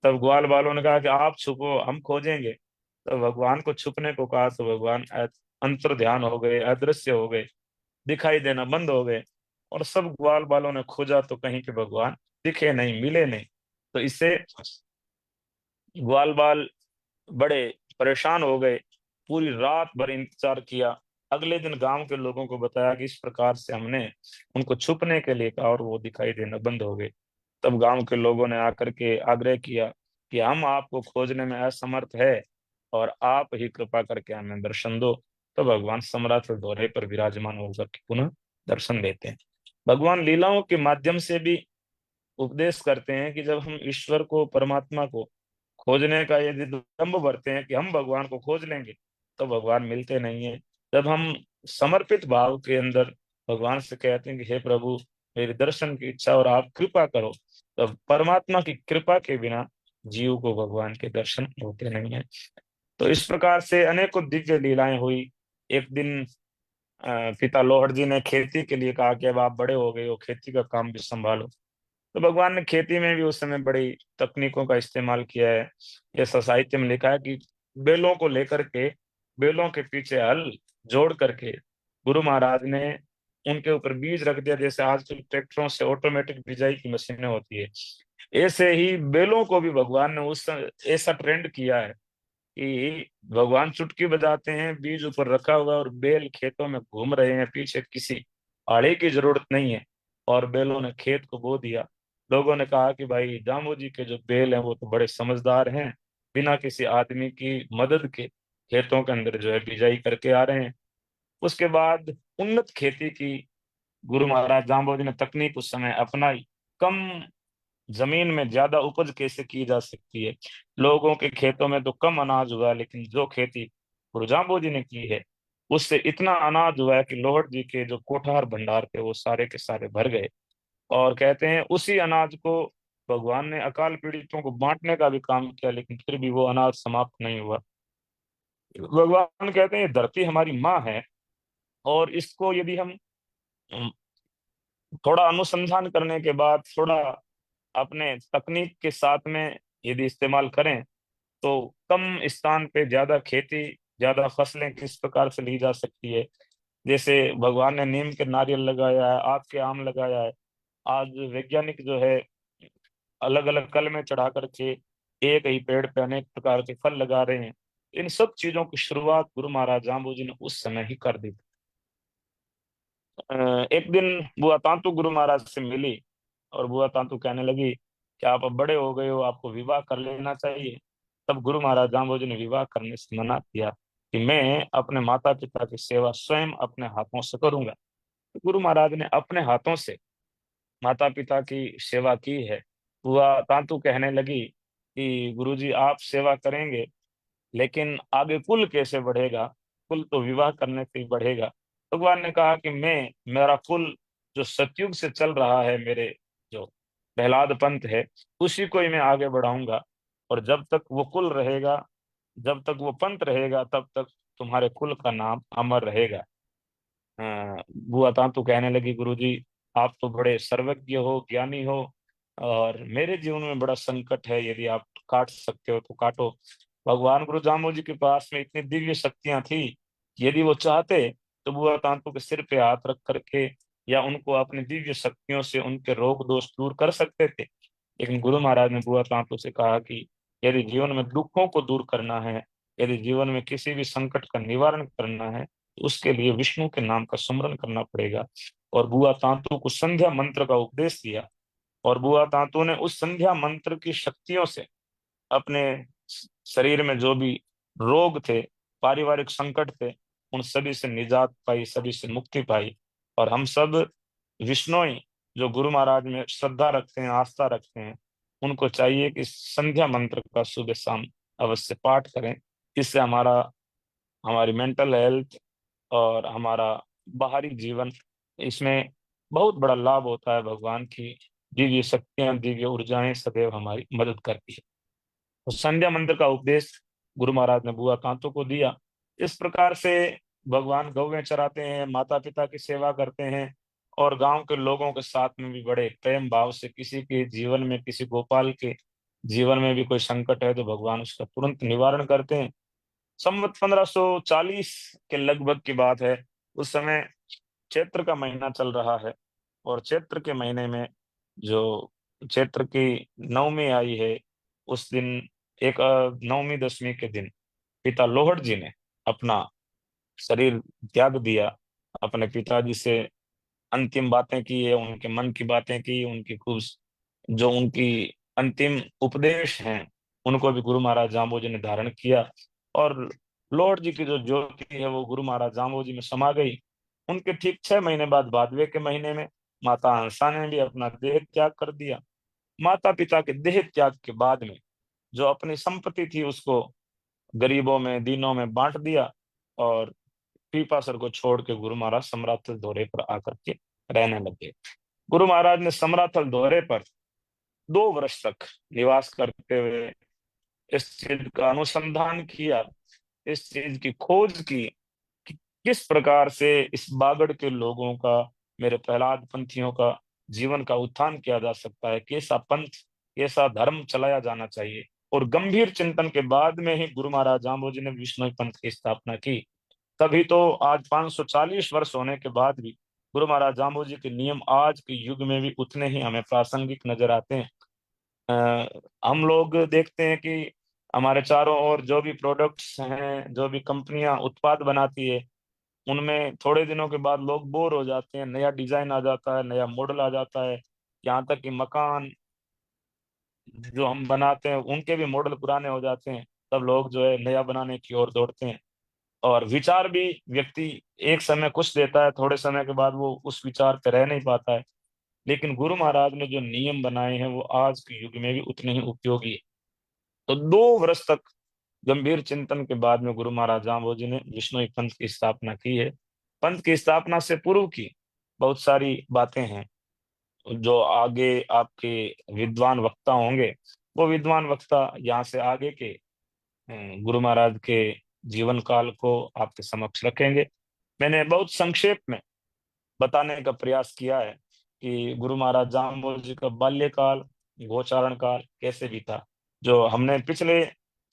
तब ग्वाल वालों ने कहा कि आप छुपो, हम खोजेंगे। तो भगवान को छुपने को कहा तो भगवान अंतर ध्यान हो गए, अदृश्य हो गए, दिखाई देना बंद हो गए। और सब ग्वाल वालों ने खोजा तो कहीं के भगवान दिखे नहीं, मिले नहीं। तो इससे ग्वाल बाल बड़े परेशान हो गए, पूरी रात भर इंतजार किया। अगले दिन गांव के लोगों को बताया कि इस प्रकार से हमने उनको छुपने के लिए कहा और वो दिखाई देना बंद हो गए। तब गांव के लोगों ने आकर के आग्रह किया कि हम आपको खोजने में असमर्थ है और आप ही कृपा करके हमें दर्शन दो। तो भगवान सम्राट दौरे पर विराजमान होकर के पुनः दर्शन देते हैं। भगवान लीलाओं के माध्यम से भी उपदेश करते हैं कि जब हम ईश्वर को, परमात्मा को खोजने का यदि दंभ भरते हैं कि हम भगवान को खोज लेंगे, तो भगवान मिलते नहीं है। जब हम समर्पित भाव के अंदर भगवान से कहते हैं कि हे प्रभु, मेरे दर्शन की इच्छा और आप कृपा करो, तो परमात्मा की कृपा के बिना जीव को भगवान के दर्शन होते नहीं है। तो इस प्रकार से अनेकों दिव्य लीलाएं हुई। एक दिन पिता लोहड़ जी ने खेती के लिए कहा कि अब आप बड़े हो गए हो, खेती का काम भी संभालो। तो भगवान ने खेती में भी उस समय बड़ी तकनीकों का इस्तेमाल किया है। ऐसा साहित्य में लिखा है कि बैलों को लेकर के, बैलों के पीछे हल जोड़ करके गुरु महाराज ने उनके ऊपर बीज रख दिया, जैसे आजकल ट्रैक्टरों से ऑटोमेटिक बिजाई की मशीनें होती है। ऐसे ही बैलों को भी भगवान ने उस समय ऐसा ट्रेंड किया है कि भगवान चुटकी बजाते हैं, बीज ऊपर रखा हुआ और बैल खेतों में घूम रहे हैं, पीछे किसी आड़े की जरूरत नहीं है। और बैलों ने खेत को बो दिया। लोगों ने कहा कि भाई दामू जी के जो बैल हैं वो तो बड़े समझदार हैं, बिना किसी आदमी की मदद के खेतों के अंदर जो है बिजाई करके आ रहे हैं। उसके बाद उन्नत खेती की गुरु महाराज जाम्बो जी ने तकनीक उस समय अपनाई। कम जमीन में ज्यादा उपज कैसे की जा सकती है। लोगों के खेतों में तो कम अनाज हुआ, लेकिन जो खेती गुरु जाम्बो जी ने की है उससे इतना अनाज हुआ है कि लोहड़ जी के जो कोठार भंडार थे वो सारे के सारे भर गए। और कहते हैं उसी अनाज को भगवान ने अकाल पीड़ितों को बांटने का भी काम किया, लेकिन फिर भी वो अनाज समाप्त नहीं हुआ। भगवान कहते हैं ये धरती हमारी माँ है, और इसको यदि हम अम, थोड़ा अनुसंधान करने के बाद, थोड़ा अपने तकनीक के साथ में यदि इस्तेमाल करें, तो कम स्थान पे ज्यादा खेती, ज्यादा फसलें किस प्रकार से ली जा सकती है। जैसे भगवान ने नीम के नारियल लगाया है, आक के आम लगाया है। आज वैज्ञानिक जो है अलग अलग कल में चढ़ा करके एक ही पेड़ पे अनेक प्रकार के फल लगा रहे हैं। इन सब चीजों की शुरुआत गुरु महाराज जाम्बू जी ने उस समय ही कर दी। एक दिन बुआ तांतु गुरु महाराज से मिली, और बुआ तांतु कहने लगी कि आप अब बड़े हो गए हो, आपको विवाह कर लेना चाहिए। तब गुरु महाराज जाम्बो जी ने विवाह करने से मना किया कि मैं अपने माता पिता की सेवा स्वयं अपने हाथों से करूंगा। तो गुरु महाराज ने अपने हाथों से माता पिता की सेवा की है। बुआ तांतु कहने लगी कि गुरुजी आप सेवा करेंगे, लेकिन आगे कुल कैसे बढ़ेगा? कुल तो विवाह करने से ही बढ़ेगा। भगवान ने कहा कि मैं, मेरा कुल जो सतयुग से चल रहा है, मेरे जो प्रहलाद पंथ है, उसी को ही मैं आगे बढ़ाऊंगा। और जब तक वो कुल रहेगा, जब तक वो पंथ रहेगा, तब तक तुम्हारे कुल का नाम अमर रहेगा। बुआ तांतु कहने लगी गुरुजी आप तो बड़े सर्वज्ञ हो, ज्ञानी हो, और मेरे जीवन में बड़ा संकट है, यदि आप काट सकते हो तो काटो। भगवान गुरु जामो जी के पास में इतनी दिव्य शक्तियां थी, यदि वो चाहते तो बुआ तांतु के सिर पे हाथ रख करके या उनको अपनी दिव्य शक्तियों से उनके रोग दोष दूर कर सकते थे। लेकिन गुरु महाराज ने बुआ तांतु से कहा कि यदि जीवन में दुखों को दूर करना है, यदि जीवन में किसी भी संकट का निवारण करना है, तो उसके लिए विष्णु के नाम का सुमरन करना पड़ेगा। और बुआ तांतु को संध्या मंत्र का उपदेश दिया। और बुआ तांतु ने उस संध्या मंत्र की शक्तियों से अपने शरीर में जो भी रोग थे, पारिवारिक संकट थे, उन सभी से निजात पाई, सभी से मुक्ति पाई। और हम सब विष्णोई जो गुरु महाराज में श्रद्धा रखते हैं, आस्था रखते हैं, उनको चाहिए कि संध्या मंत्र का सुबह शाम अवश्य पाठ करें। इससे हमारा, हमारी मेंटल हेल्थ और हमारा बाहरी जीवन, इसमें बहुत बड़ा लाभ होता है। भगवान की दिव्य शक्तियां, दिव्य ऊर्जाएं सदैव हमारी मदद करती है। तो संध्या मंत्र का उपदेश गुरु महाराज ने बुआ कांतों को दिया। इस प्रकार से भगवान गौवें चराते हैं, माता पिता की सेवा करते हैं, और गांव के लोगों के साथ में भी बड़े प्रेम भाव से, किसी के जीवन में किसी गोपाल के जीवन में भी कोई संकट है तो भगवान उसका तुरंत निवारण करते हैं। संवत 1540 के लगभग की बात है। उस समय चैत्र का महीना चल रहा है, और चैत्र के महीने में जो चैत्र की नवमी आई है, उस दिन एक नवमी दशमी के दिन पिता लोहड़ जी ने अपना शरीर त्याग दिया। अपने पिताजी से अंतिम बातें की है, उनके मन की बातें की, उनकी खूब जो उनकी अंतिम उपदेश हैं, उनको भी गुरु महाराज जाम्बो जी ने धारण किया। और लॉर्ड जी की जो ज्योति है वो गुरु महाराज जाम्बो जी में समा गई। उनके ठीक 6 महीने बाद भादवे के महीने में माता हंसा ने भी अपना देह त्याग कर दिया। माता पिता के देह त्याग के बाद में जो अपनी संपत्ति थी उसको गरीबों में दीनों में बांट दिया, और पीपासर को छोड़ के गुरु महाराज समराथल दौरे पर आकर के रहने लगे। गुरु महाराज ने समराथल दौरे पर 2 वर्ष तक निवास करते हुए इस चीज का अनुसंधान किया, इस चीज की खोज की कि किस प्रकार से इस बागड़ के लोगों का, मेरे प्रहलाद पंथियों का जीवन का उत्थान किया जा सकता है, कैसा पंथ, कैसा धर्म चलाया जाना चाहिए। और गंभीर चिंतन के बाद में ही गुरु महाराज जाम्बो जी ने विश्नोई पंथ की स्थापना की। तभी तो आज 540 वर्ष होने के बाद भी गुरु महाराज जाम्बो जी के नियम आज के युग में भी उतने ही हमें प्रासंगिक नजर आते हैं। हम लोग देखते हैं कि हमारे चारों ओर जो भी प्रोडक्ट्स हैं, जो भी कंपनियां उत्पाद बनाती है, उनमें थोड़े दिनों के बाद लोग बोर हो जाते हैं, नया डिजाइन आ जाता है, नया मॉडल आ जाता है। यहाँ तक कि मकान जो हम बनाते हैं उनके भी मॉडल पुराने हो जाते हैं, तब लोग जो है नया बनाने की ओर दौड़ते हैं। और विचार भी व्यक्ति एक समय कुछ देता है, थोड़े समय के बाद वो उस विचार पे रह नहीं पाता है। लेकिन गुरु महाराज ने जो नियम बनाए हैं वो आज के युग में भी उतने ही उपयोगी है। तो 2 वर्ष तक गंभीर चिंतन के बाद में गुरु महाराज जाम्बो जी ने विश्नोई पंथ की स्थापना की है। पंथ की स्थापना से पूर्व की बहुत सारी बातें हैं जो आगे आपके विद्वान वक्ता होंगे, वो विद्वान वक्ता यहाँ से आगे के गुरु महाराज के जीवन काल को आपके समक्ष रखेंगे। मैंने बहुत संक्षेप में बताने का प्रयास किया है कि गुरु महाराज जाम्बो जी का बाल्यकाल, गोचारण काल कैसे बीता। जो हमने पिछले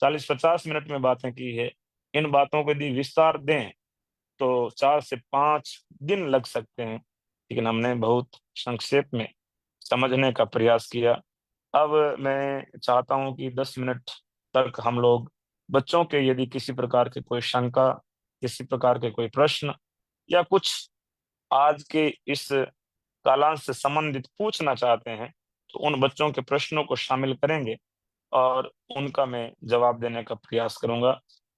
40-50 मिनट में बातें की है, इन बातों को यदि विस्तार दें तो 4 से 5 दिन लग सकते हैं, लेकिन हमने बहुत संक्षेप में समझने का प्रयास किया। अब मैं चाहता हूं कि 10 मिनट तक हम लोग बच्चों के यदि किसी प्रकार के कोई शंका, किसी प्रकार के कोई प्रश्न, या कुछ आज के इस कालांश से संबंधित पूछना चाहते हैं, तो उन बच्चों के प्रश्नों को शामिल करेंगे और उनका मैं जवाब देने का प्रयास करूंगा।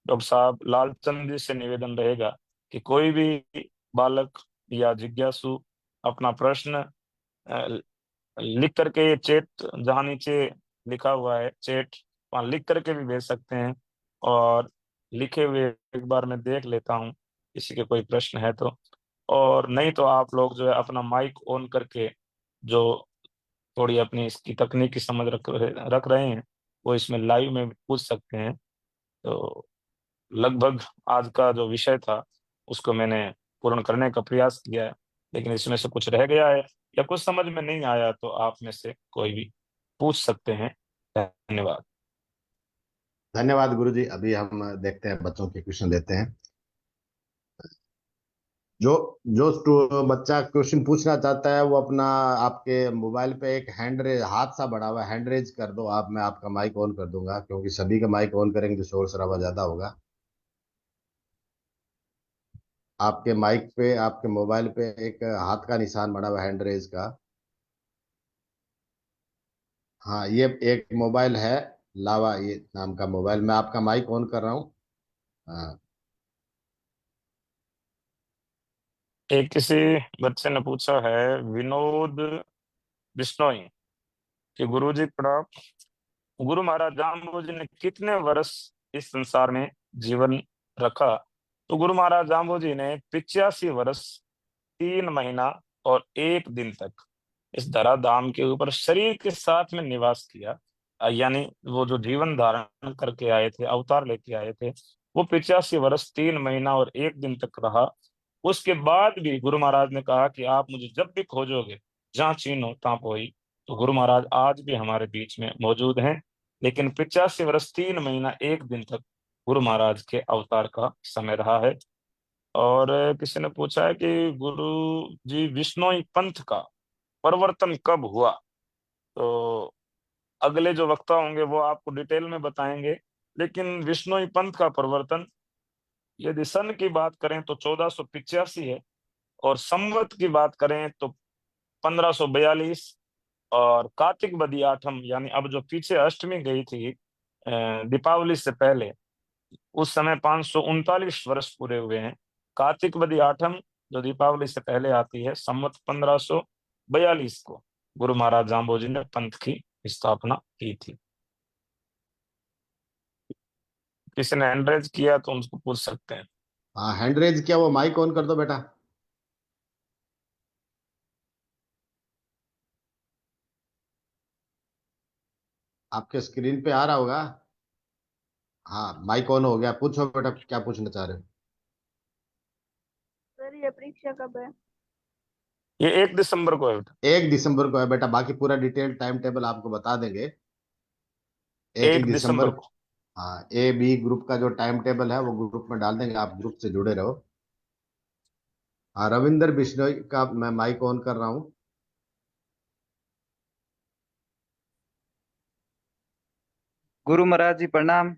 डॉक्टर साहब, लालचंद जी से निवेदन रहेगा कि कोई भी बालक या जिज्ञासु अपना प्रश्न अ, लिख करके, चैट जहाँ नीचे लिखा हुआ है चैट, वहाँ लिख करके भी भेज सकते हैं। और लिखे हुए एक बार मैं देख लेता हूँ किसी के कोई प्रश्न है तो। और नहीं तो आप लोग जो है अपना माइक ऑन करके, जो थोड़ी अपनी इसकी तकनीकी समझ रख रहे हैं, वो इसमें लाइव में भी पूछ सकते हैं। तो लगभग आज का जो विषय था उसको मैंने पूर्ण करने का प्रयास किया है, लेकिन इसमें से कुछ रह गया है या कुछ समझ में नहीं आया तो आप में से कोई भी पूछ सकते हैं। धन्यवाद। धन्यवाद गुरु जी। अभी हम देखते हैं, बच्चों के क्वेश्चन लेते हैं। जो जो बच्चा क्वेश्चन पूछना चाहता है वो अपना, आपके मोबाइल पे एक हैंड रेज, हाथ सा बड़ा हुआ हैंड रेज कर दो आप, मैं आपका माइक ऑन कर दूंगा, क्योंकि सभी का माइक ऑन करेंगे तो शोर शराबा ज्यादा होगा। आपके माइक पे, आपके मोबाइल पे एक हाथ का निशान बना हुआ हैंड रेज का। हाँ, ये एक मोबाइल है, लावा ये नाम का मोबाइल। मैं आपका माइक ऑन कर रहा हूँ। हाँ। एक किसी बच्चे ने पूछा है, विनोद बिश्नोई, कि गुरु जी प्रणाम, गुरु महाराज जाम्बो जी ने कितने वर्ष इस संसार में जीवन रखा। तो गुरु महाराज जाम्बो जी ने 85 वर्ष 3 महीना और 1 दिन तक इस धराधाम के ऊपर शरीर के साथ में निवास किया। यानी वो जो जीवन धारण करके आए थे, अवतार लेके आए थे, वो 85 वर्ष 3 महीना और 1 दिन तक रहा। उसके बाद भी गुरु महाराज ने कहा कि आप मुझे जब भी खोजोगे, जहाँ चीनो तहाँ पोई। तो गुरु महाराज आज भी हमारे बीच में मौजूद हैं। लेकिन 85 वर्ष 3 महीना 1 दिन तक गुरु महाराज के अवतार का समय रहा है। और किसी ने पूछा है कि गुरु जी विश्नोई पंथ का परिवर्तन कब हुआ। तो अगले जो वक्ता होंगे वो आपको डिटेल में बताएंगे। लेकिन विश्नोई पंथ का परिवर्तन, यदि सन की बात करें तो 1485 है, और संवत की बात करें तो 1542। और कार्तिक बदी आठम, यानी अब जो पीछे अष्टमी गई थी दीपावली से पहले, उस समय 539 वर्ष पूरे हुए हैं। कार्तिक बदी आठम जो दीपावली से पहले आती है, संवत 1542 को गुरु महाराज जाम्बोजी ने पंथ की स्थापना की थी। किसी ने हैंड रेज किया तो उनको पूछ सकते हैं। हाँ, हैंड रेज किया, वो माइक ऑन कर दो बेटा। आपके स्क्रीन पे आ रहा होगा। हाँ, माइक ऑन हो गया, पूछो बेटा, क्या पूछना चाह रहे हो? सर ये परीक्षा कब है? ये 1 दिसंबर को है बेटा। 1 दिसंबर को है बेटा, बाकी पूरा डिटेल टाइम टेबल आपको बता देंगे। एक एक 1 दिसंबर दिसंबर को। हाँ, ए बी ग्रुप का जो टाइम टेबल है वो ग्रुप में डाल देंगे, आप ग्रुप से जुड़े रहो। हाँ, रविंदर बिश्नोई का मैं माइक ऑन कर रहा हूँ। गुरु महाराज जी प्रणाम।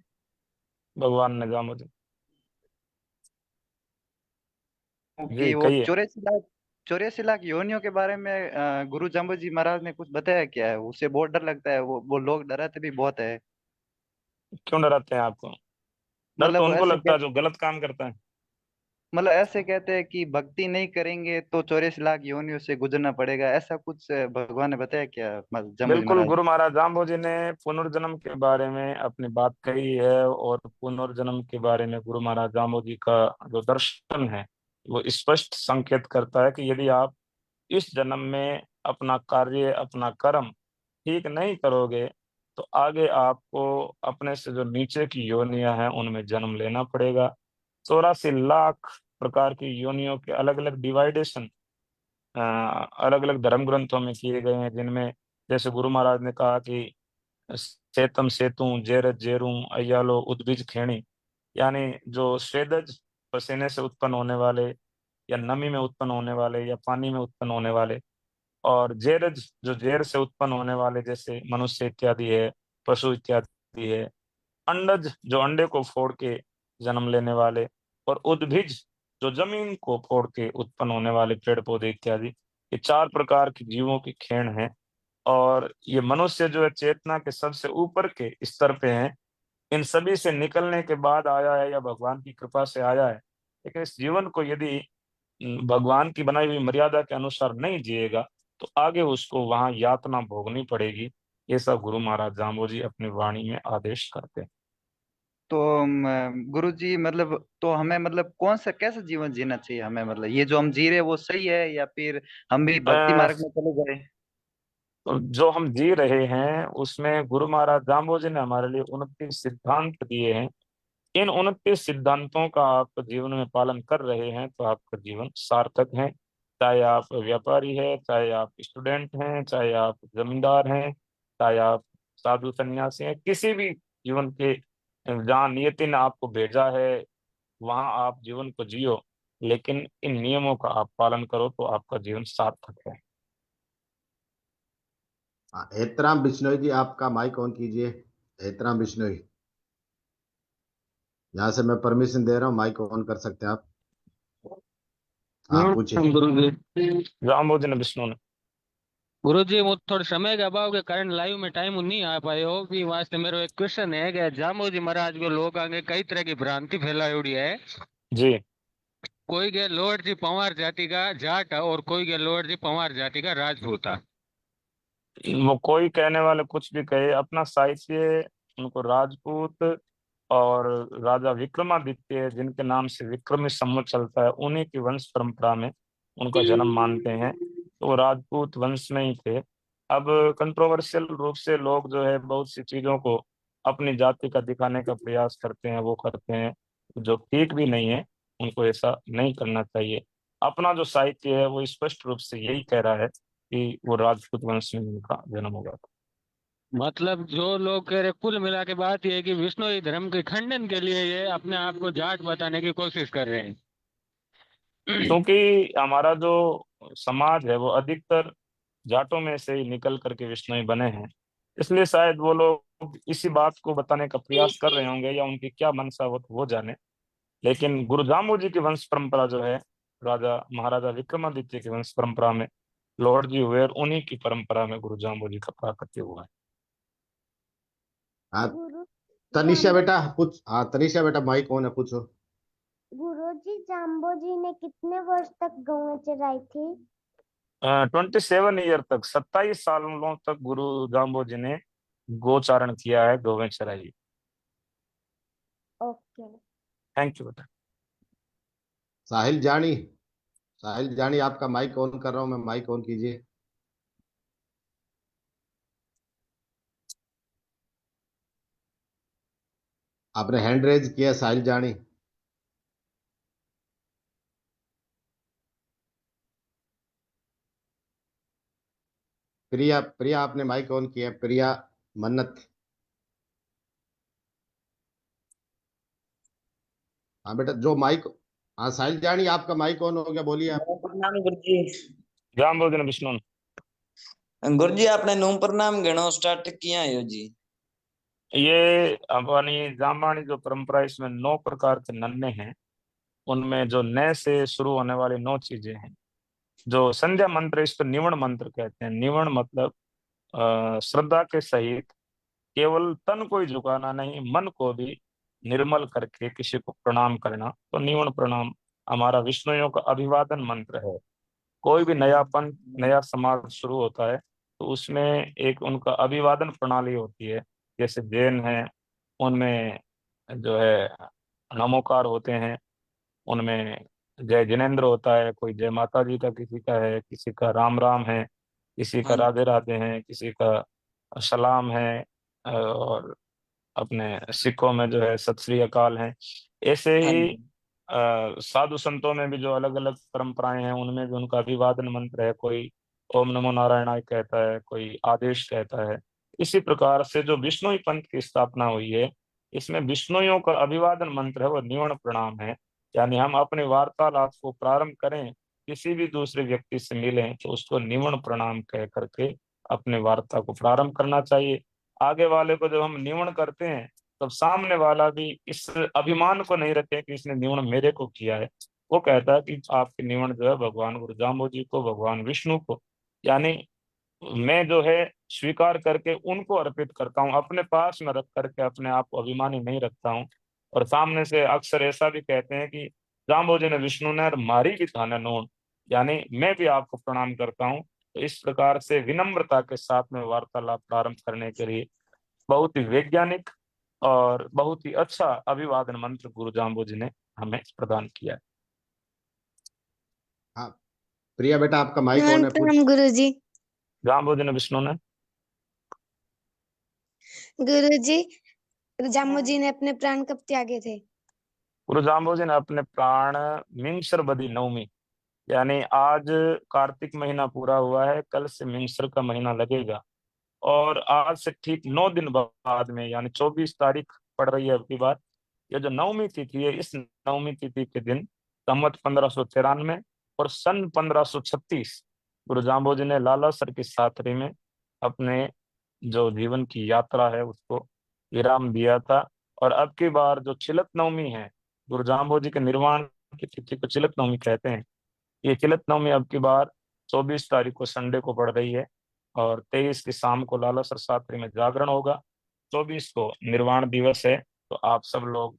भगवान ने जामोदी। कि जी वो कहिए। 84 लाख योनियों के बारे में गुरु जाम्बो जी महाराज ने कुछ बताया क्या है? उससे बहुत डर लगता है, वो लोग डराते भी बहुत है। क्यों डराते हैं आपको? डर तो मतलब उनको ऐसे लगता कह है जो गलत काम करता है। मतलब ऐसे कहते हैं कि भक्ति नहीं करेंगे तो 84 लाख योनियों से गुजरना पड़ेगा, ऐसा कुछ भगवान ने बताया क्या जाम्बो जी बिल्कुल, महाराज? गुरु महाराज जाम्बोजी ने पुनर्जन्म के बारे में अपनी बात कही है। और पुनर्जन्म के बारे में गुरु महाराज जाम्बोजी का जो दर्शन है, वो स्पष्ट संकेत करता है कि यदि आप इस जन्म में अपना कार्य, अपना कर्म ठीक नहीं करोगे, तो आगे आपको अपने से जो नीचे की योनियां हैं उनमें जन्म लेना पड़ेगा। 84 लाख प्रकार की योनियों के अलग अलग डिवाइडेशन अलग अलग धर्म ग्रंथों में किए गए हैं, जिनमें जैसे गुरु महाराज ने कहा कि सेतम सेतु जेरज जेरू अय्यालो उद्भिज खेणी, यानी जो स्वेदज पसीने से उत्पन्न होने वाले, या नमी में उत्पन्न होने वाले, या पानी में उत्पन्न होने वाले, और जेरज जो जेर से उत्पन्न होने वाले, जैसे मनुष्य इत्यादि है, पशु इत्यादि है। अंडज जो अंडे को फोड़ के जन्म लेने वाले, और उद्भिज जो जमीन को फोड़ के उत्पन्न होने वाले पेड़ पौधे इत्यादि। ये 4 प्रकार के जीवों की खेण है। और ये मनुष्य जो है चेतना के सबसे ऊपर के स्तर पे है। इन सभी से निकलने के बाद आया है, या भगवान की कृपा से आया है। लेकिन इस जीवन को यदि भगवान की बनाई हुई मर्यादा के अनुसार नहीं जिएगा, तो आगे उसको वहां यातना भोगनी पड़ेगी। ये सब गुरु महाराज जाम्बोजी अपनी वाणी में आदेश करते हैं। तो गुरु जी मतलब तो हमें मतलब कौन सा कैसा जीवन जीना चाहिए हमें? मतलब ये जो हम जी रहे हैं वो सही है या फिर हम भी भक्ति अ, मार्ग में चले जाए? तो जो हम जी रहे हैं उसमें गुरु महाराज जाम्बोजी ने हमारे लिए 29 सिद्धांत दिए हैं। इन 29 सिद्धांतों का आप जीवन में पालन कर रहे हैं तो आपका जीवन सार्थक है। चाहे आप व्यापारी है, चाहे आप स्टूडेंट हैं, चाहे आप जमींदार हैं, चाहे आप साधु सन्यासी हैं, किसी भी जीवन के जहाँ नियति ने आपको भेजा है वहां आप जीवन को जियो। लेकिन इन नियमों का आप पालन करो तो आपका जीवन सार्थक है। हाँ, एहतराम बिश्नोई जी, आपका माइक ऑन कीजिए। एहतराम बिश्नोई, यहाँ से मैं परमिशन दे रहा हूँ, माइक ऑन कर सकते हैं आप। हाँ, पूछिए। गुरु जी। जाम्बोजी ने विष्णु ने। गुरु जी वो थोड़े समय के अभाव के कारण लाइव में टाइम नहीं आ पाए हो भी वास्ते मेरो एक क्वेश्चन है कि जामो जी महाराज को लोग आगे कई तरह की भ्रांति फैलाई हुई है। जी। कोई के लोअर जी पंवार जाति का जाट है और कोई के लोअर जी पंवार जाति का राजपूत है। वो कोई कहने वाले कुछ भी कहे, अपना साहित्य उनको राजपूत और राजा विक्रमादित्य जिनके नाम से विक्रमी संवत चलता है उन्हीं की वंश परंपरा में उनका जन्म मानते हैं, तो वो राजपूत वंश में ही थे। अब कंट्रोवर्शियल रूप से लोग जो है बहुत सी चीजों को अपनी जाति का दिखाने का प्रयास करते हैं, वो करते हैं जो ठीक भी नहीं है। उनको ऐसा नहीं करना चाहिए। अपना जो साहित्य है वो स्पष्ट रूप से यही कह रहा है कि वो राजपूत वंश में उनका जन्म हुआ था। मतलब जो लोग कह रहे, कुल मिला के बात ये है कि विष्णुई धर्म के खंडन के लिए ये अपने आप को जाट बताने की कोशिश कर रहे हैं। क्योंकि हमारा जो समाज है वो अधिकतर जाटों में से ही निकल करके विश्नोई बने हैं, इसलिए शायद वो लोग इसी बात को बताने का प्रयास कर रहे होंगे, या उनकी क्या मंशा वो जाने। लेकिन गुरु जाम्बू जी की वंश परंपरा जो है, राजा महाराजा विक्रमादित्य की वंश परंपरा में लॉर्ड जी हुए, और उन्हीं की परंपरा में गुरु जाम्बू जी का प्राकट्य हुआ है। हाँ, गुरु तनिषा जाम्बो बेटा पूछ। हाँ तनिषा बेटा, माइक कौन है, पूछो। गुरुजी जाम्बो जी ने कितने वर्ष तक गौएं चराई थी? 27 ईयर तक, 27 सालों तक गुरु जाम्बो जी ने गोचारण किया है, गौवें चराई। ओके। थैंक यू बेटा। साहिल जानी, साहिल जानी आपका माइक ऑन कर रहा हूँ मैं, माइक ऑन कीजिए। आपने हैंड रेज किया साहिल जानी। प्रिया, प्रिया आपने माइक ऑन किया, प्रिया मन्नत। हाँ बेटा जो माइक, हाँ साहिल जानी आपका माइक ऑन हो गया, बोलिए आप। प्रणाम गुरुजी। जाम्बो जी ने विष्णु। गुरुजी आपने नूम प्रणाम गणो स्टार्ट किया है जी। ये अपनी जामानी जो परंपरा है, इसमें 9 प्रकार के नन्हे हैं। उनमें जो नए से शुरू होने वाली 9 चीजें हैं। जो संध्या मंत्र, इसको निवण मंत्र कहते हैं। निवण मतलब श्रद्धा के सहित केवल तन को ही झुकाना नहीं, मन को भी निर्मल करके किसी को प्रणाम करना, तो निवण प्रणाम हमारा विष्णुओं का अभिवादन मंत्र है। कोई भी नया पंथ, नया समाज शुरू होता है तो उसमें एक उनका अभिवादन प्रणाली होती है। जैसे जैन है, उनमें जो है नमोकार होते हैं, उनमें जय जिनेन्द्र होता है, कोई जय माता जी का किसी का है, किसी का राम राम है, किसी का हाँ राधे राधे है, किसी का सलाम है, और अपने सिखों में जो है सत श्री अकाल है। ऐसे हाँ ही जी। साधु संतों में भी जो अलग अलग परंपराएं हैं, उनमें भी उनका अभिवादन मंत्र है। कोई ओम नमो नारायणाय कहता है, कोई आदेश कहता है। इसी प्रकार से जो विष्णुई पंथ की स्थापना हुई है, इसमें विष्णुइयों का अभिवादन मंत्र है वो निवण प्रणाम है। यानी हम अपने वार्तालाप को प्रारंभ करें, किसी भी दूसरे व्यक्ति से मिलें तो उसको निवण प्रणाम कह करके अपने वार्ता को प्रारंभ करना चाहिए। आगे वाले को जब हम निवण करते हैं, तब सामने वाला भी इस अभिमान को नहीं रखे कि इसने निवण मेरे को किया है। वो कहता है कि आपके निवण जो है भगवान गुरु जाम्बो जी को, भगवान विष्णु को, यानी मैं जो है स्वीकार करके उनको अर्पित करता हूँ, अपने पास में रख करके अपने आप को अभिमानी नहीं रखता हूँ। और सामने से अक्सर ऐसा भी कहते हैं कि जाम्बो जी ने विष्णु ने और मारी भी थाने नोन, यानी मैं भी आपको प्रणाम करता हूँ। तो इस प्रकार से विनम्रता के साथ में वार्तालाप प्रारंभ करने के लिए बहुत ही वैज्ञानिक और बहुत ही अच्छा अभिवादन मंत्र गुरु जाम्बो जी ने हमें प्रदान किया है। हाँ प्रिया बेटा आपका माइक ऑन नमन है, पूछ। प्रणाम गुरुजी। जाम्बो जी ने विष्णु ने गुरुजी, जामू जी ने अपने प्राण कब त्यागे थे? गुरु जाम्बो जी ने अपने प्राण मिंगसर बदी नवमी, यानी आज कार्तिक महीना पूरा हुआ है, कल से मिंगसर का महीना लगेगा, और आज से ठीक 9 दिन बाद में, यानी 24 तारीख पड़ रही है अब की बात। ये जो नवमी तिथि है, इस नवमी तिथि के दिन संवत 1593 और सन 1536 गुरु जाम्बो जी ने लालासर की साथरी में अपने जो जीवन की यात्रा है उसको विराम दिया था। और अब की बार जो चिलत नवमी है, गुरु जाम्बो जी के निर्वाण की तिथि को चिलत नवमी कहते हैं। ये चिलत नवमी अब की बार 24 तारीख को संडे को पड़ रही है, और 23 की शाम को लालासर सात्री में जागरण होगा। 24 को निर्वाण दिवस है, तो आप सब लोग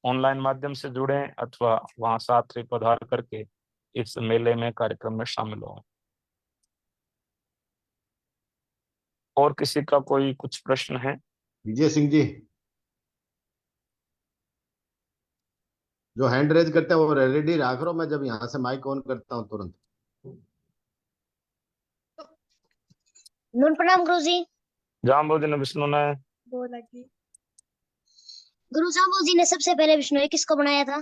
ऑनलाइन माध्यम से जुड़े अथवा वहां सात्री पधार करके इस मेले में, कार्यक्रम में शामिल हों। और किसी का कोई कुछ प्रश्न है? विजय सिंह जी, जो हैंड रेज करते हैं वो रेडी रख लो, मैं जब यहाँ से माइक ऑन करता हूँ तुरंत। नून प्रणाम गुरुजी। जाम्बोजी ने विष्णु ने बोला कि गुरु जाम्बो जी ने सबसे पहले विष्णु किसको बनाया था?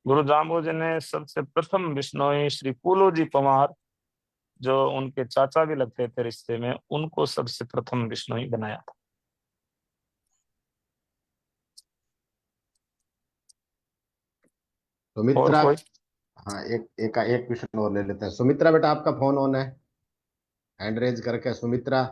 गुरु जाम्बोजी ने सबसे प्रथम विष्णोई श्री फूलोजी पवार, जो उनके चाचा भी लगते थे रिश्ते में, उनको सबसे प्रथम विष्णु ही बनाया था। और सुमित्रा। कोई? हाँ, एक एक एक क्वेश्चन और ले लेते हैं। सुमित्रा बेटा, आपका फोन ऑन है? हैंड रेज करके सुमित्रा।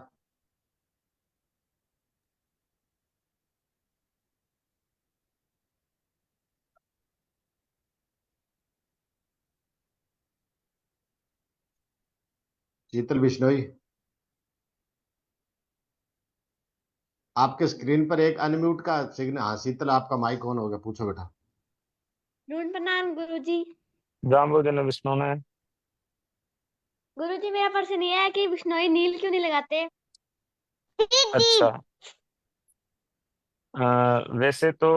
शीतल बिश्नोई, आपके स्क्रीन पर एक अनम्यूट का सिग्नल। हाँ शीतल, आपका माइक ऑन हो गया, पूछो बेटा। ढूंढ प्रणाम गुरुजी। जाम्बोजन ने विष्णु ने। गुरुजी मेरा प्रश्न ये है कि बिश्नोई नील क्यों नहीं लगाते? अच्छा, वैसे तो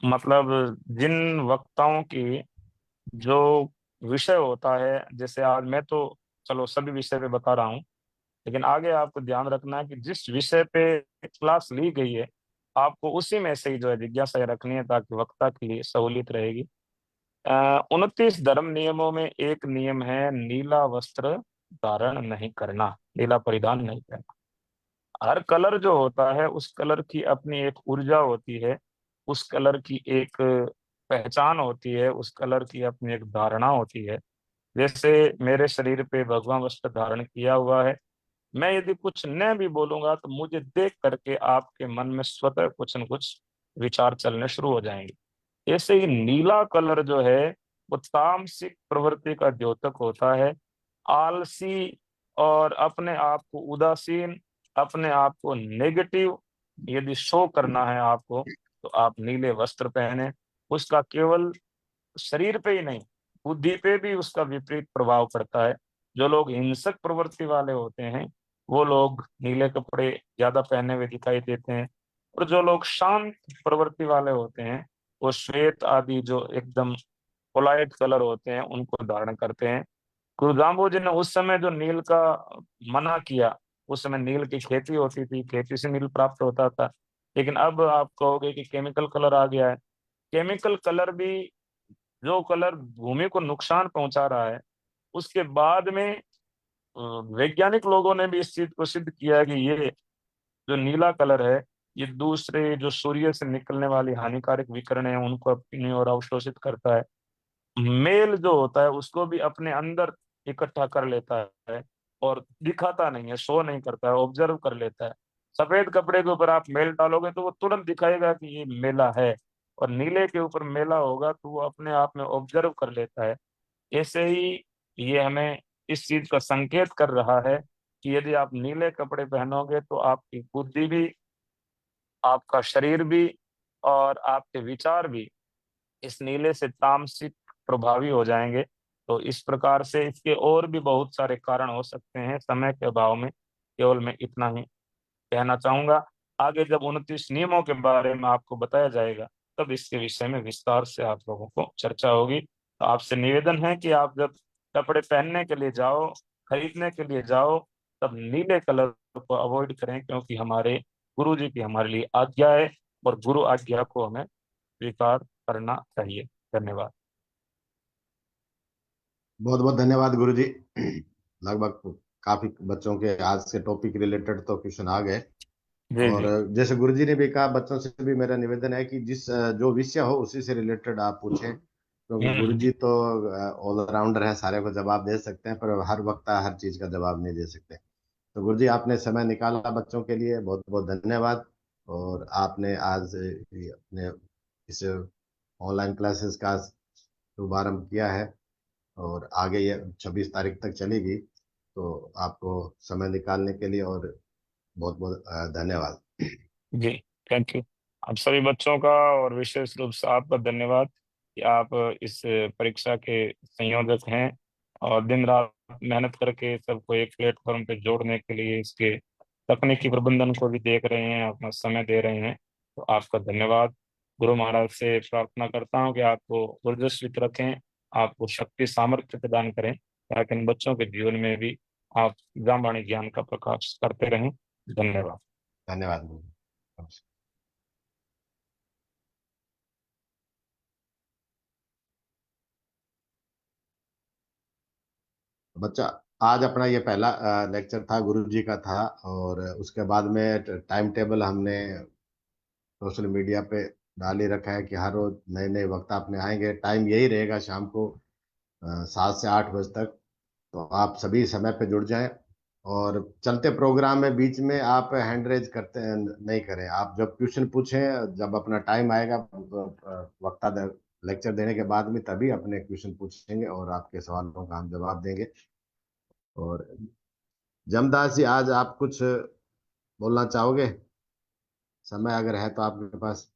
मतलब जिन वक्ताओं की जो विषय होता है, जैसे आज मैं तो चलो सभी विषय पे बता रहा हूँ, लेकिन आगे आपको ध्यान रखना है कि जिस विषय पे क्लास ली गई है, आपको उसी में से ही जो है जिज्ञासा रखनी है, ताकि वक्ता के लिए सहूलियत रहेगी। 29 धर्म नियमों में एक नियम है, नीला वस्त्र धारण नहीं करना, नीला परिधान नहीं करना। हर कलर जो होता है, उस कलर की अपनी एक ऊर्जा होती है, उस कलर की एक पहचान होती है, उस कलर की अपनी एक धारणा होती है। जैसे मेरे शरीर पे भगवा वस्त्र धारण किया हुआ है, मैं यदि कुछ न भी बोलूंगा तो मुझे देख करके आपके मन में स्वतः कुछ न कुछ विचार चलने शुरू हो जाएंगे। ऐसे ही नीला कलर जो है, वो तामसिक प्रवृत्ति का द्योतक होता है। आलसी और अपने आप को उदासीन, अपने आप को नेगेटिव यदि शो करना है आपको, तो आप नीले वस्त्र पहने। उसका केवल शरीर पे ही नहीं, बुद्धि पे भी उसका विपरीत प्रभाव पड़ता है। जो लोग हिंसक प्रवृत्ति वाले होते हैं, वो लोग नीले कपड़े ज्यादा पहने हुए दिखाई देते हैं, और जो लोग शांत प्रवृत्ति वाले होते हैं, वो श्वेत आदि जो एकदम पोलाइट कलर होते हैं, उनको धारण करते हैं। गुरु रामबोध जी ने उस समय जो नील का मना किया, उस समय नील की खेती होती थी, खेती से नील प्राप्त होता था। लेकिन अब आप कहोगे कि केमिकल कलर आ गया है। केमिकल कलर भी, जो कलर भूमि को नुकसान पहुंचा रहा है, उसके बाद में वैज्ञानिक लोगों ने भी इस चीज को सिद्ध किया है कि ये जो नीला कलर है, ये दूसरे जो सूर्य से निकलने वाली हानिकारक विकिरण है, उनको अपनी ओर अवशोषित करता है। मेल जो होता है, उसको भी अपने अंदर इकट्ठा कर लेता है, और दिखाता नहीं है, शो नहीं करता है, ऑब्जर्व कर लेता है। सफेद कपड़े के ऊपर आप मेल डालोगे तो वो तुरंत दिखाएगा कि ये मेला है, और नीले के ऊपर मेला होगा तो वो अपने आप में ऑब्जर्व कर लेता है। ऐसे ही ये हमें इस चीज का संकेत कर रहा है कि यदि आप नीले कपड़े पहनोगे तो आपकी बुद्धि भी, आपका शरीर भी, और आपके विचार भी इस नीले से तामसिक प्रभावी हो जाएंगे। तो इस प्रकार से इसके और भी बहुत सारे कारण हो सकते हैं, समय के अभाव में केवल मैं इतना ही कहना चाहूंगा। आगे जब 29 नियमों के बारे में आपको बताया जाएगा, तब इसके विषय में विस्तार से आप लोगों को चर्चा होगी। तो आपसे निवेदन है कि आप जब कपड़े पहनने के लिए जाओ, खरीदने के लिए जाओ, तब नीले कलर को अवॉइड करें, क्योंकि हमारे गुरु जी की हमारे लिए आज्ञा है, और गुरु आज्ञा को हमें स्वीकार करना चाहिए। धन्यवाद। बहुत बहुत धन्यवाद गुरु जी। लगभग काफी बच्चों के आज से टॉपिक रिलेटेड तो क्वेश्चन आ गए। जी और जी। जैसे गुरुजी ने भी कहा, बच्चों से भी मेरा निवेदन है कि जिस जो विषय हो उसी से रिलेटेड आप पूछें, क्योंकि हम्म। गुरुजी तो ऑलराउंडर है, सारे को जवाब दे सकते हैं, पर हर वक्त हर चीज का जवाब नहीं दे सकते। तो गुरुजी, आपने समय निकाला बच्चों के लिए, बहुत बहुत धन्यवाद। और आपने आज अपने इस ऑनलाइन क्लासेस का शुभारंभ किया है, और आगे ये 26 तारीख तक चलेगी। तो आपको समय निकालने के लिए और बहुत बहुत धन्यवाद। जी, थैंक यू। आप सभी बच्चों का और विशेष रूप से आपका धन्यवाद कि आप इस परीक्षा के संयोजक हैं, और दिन रात मेहनत करके सबको एक प्लेटफॉर्म पे जोड़ने के लिए इसके तकनीकी प्रबंधन को भी देख रहे हैं, अपना समय दे रहे हैं। तो आपका धन्यवाद। गुरु महाराज से प्रार्थना करता हूँ कि आपको ऊर्जान्वित रखें, आपको शक्ति सामर्थ्य प्रदान करें, ताकि इन बच्चों के जीवन में भी आप ब्राह्मणी ज्ञान का प्रकाश करते रहें। धन्यवाद। धन्यवाद गुरु। बच्चा, आज अपना ये पहला लेक्चर था, गुरुजी का था। और उसके बाद में टाइम टेबल हमने सोशल मीडिया पे डाल ही रखा है कि हर रोज नए नए वक्ता अपने आएंगे। टाइम यही रहेगा शाम को 7 से 8 बजे तक। तो आप सभी समय पे जुड़ जाएं। और चलते प्रोग्राम में बीच में आप हैंड रेज करते नहीं करें। आप जब क्वेश्चन पूछें, जब अपना टाइम आएगा वक्ता लेक्चर देने के बाद में, तभी अपने क्वेश्चन पूछेंगे और आपके सवालों का हम जवाब देंगे। और जमदास जी, आज आप कुछ बोलना चाहोगे? समय अगर है तो आपके पास।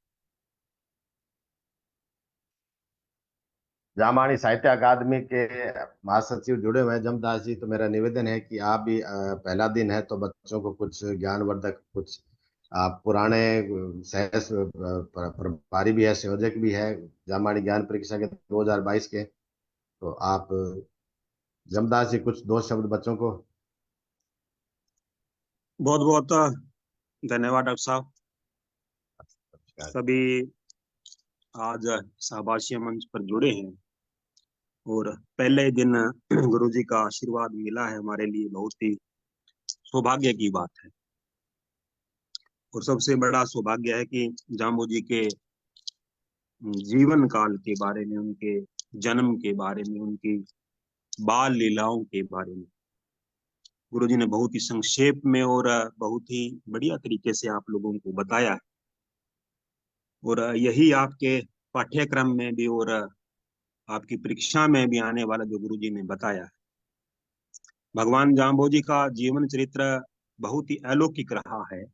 जामानी साहित्य अकादमी के महासचिव जुड़े हुए हैं जमदास जी, तो मेरा निवेदन है कि आप भी पहला दिन है तो बच्चों को कुछ ज्ञानवर्धक, कुछ आप पुराने प्रभारी भी है, संयोजक भी है जामानी ज्ञान परीक्षा के 2022 के। तो आप जमदास जी कुछ दो शब्द बच्चों को। बहुत बहुत धन्यवाद डॉक्टर साहब। सभी आज शाबाशिया मंच पर जुड़े हैं और पहले दिन गुरु जी का आशीर्वाद मिला है, हमारे लिए बहुत ही सौभाग्य की बात है। और सबसे बड़ा सौभाग्य है कि जाम्बू जी के जीवन काल के बारे में, उनके जन्म के बारे में, उनकी बाल लीलाओं के बारे में गुरु जी ने बहुत ही संक्षेप में और बहुत ही बढ़िया तरीके से आप लोगों को बताया है। और यही आपके पाठ्यक्रम में भी और आपकी परीक्षा में भी आने वाला जो गुरु जी ने बताया है। भगवान जाम्बो जी का जीवन चरित्र बहुत ही अलौकिक रहा है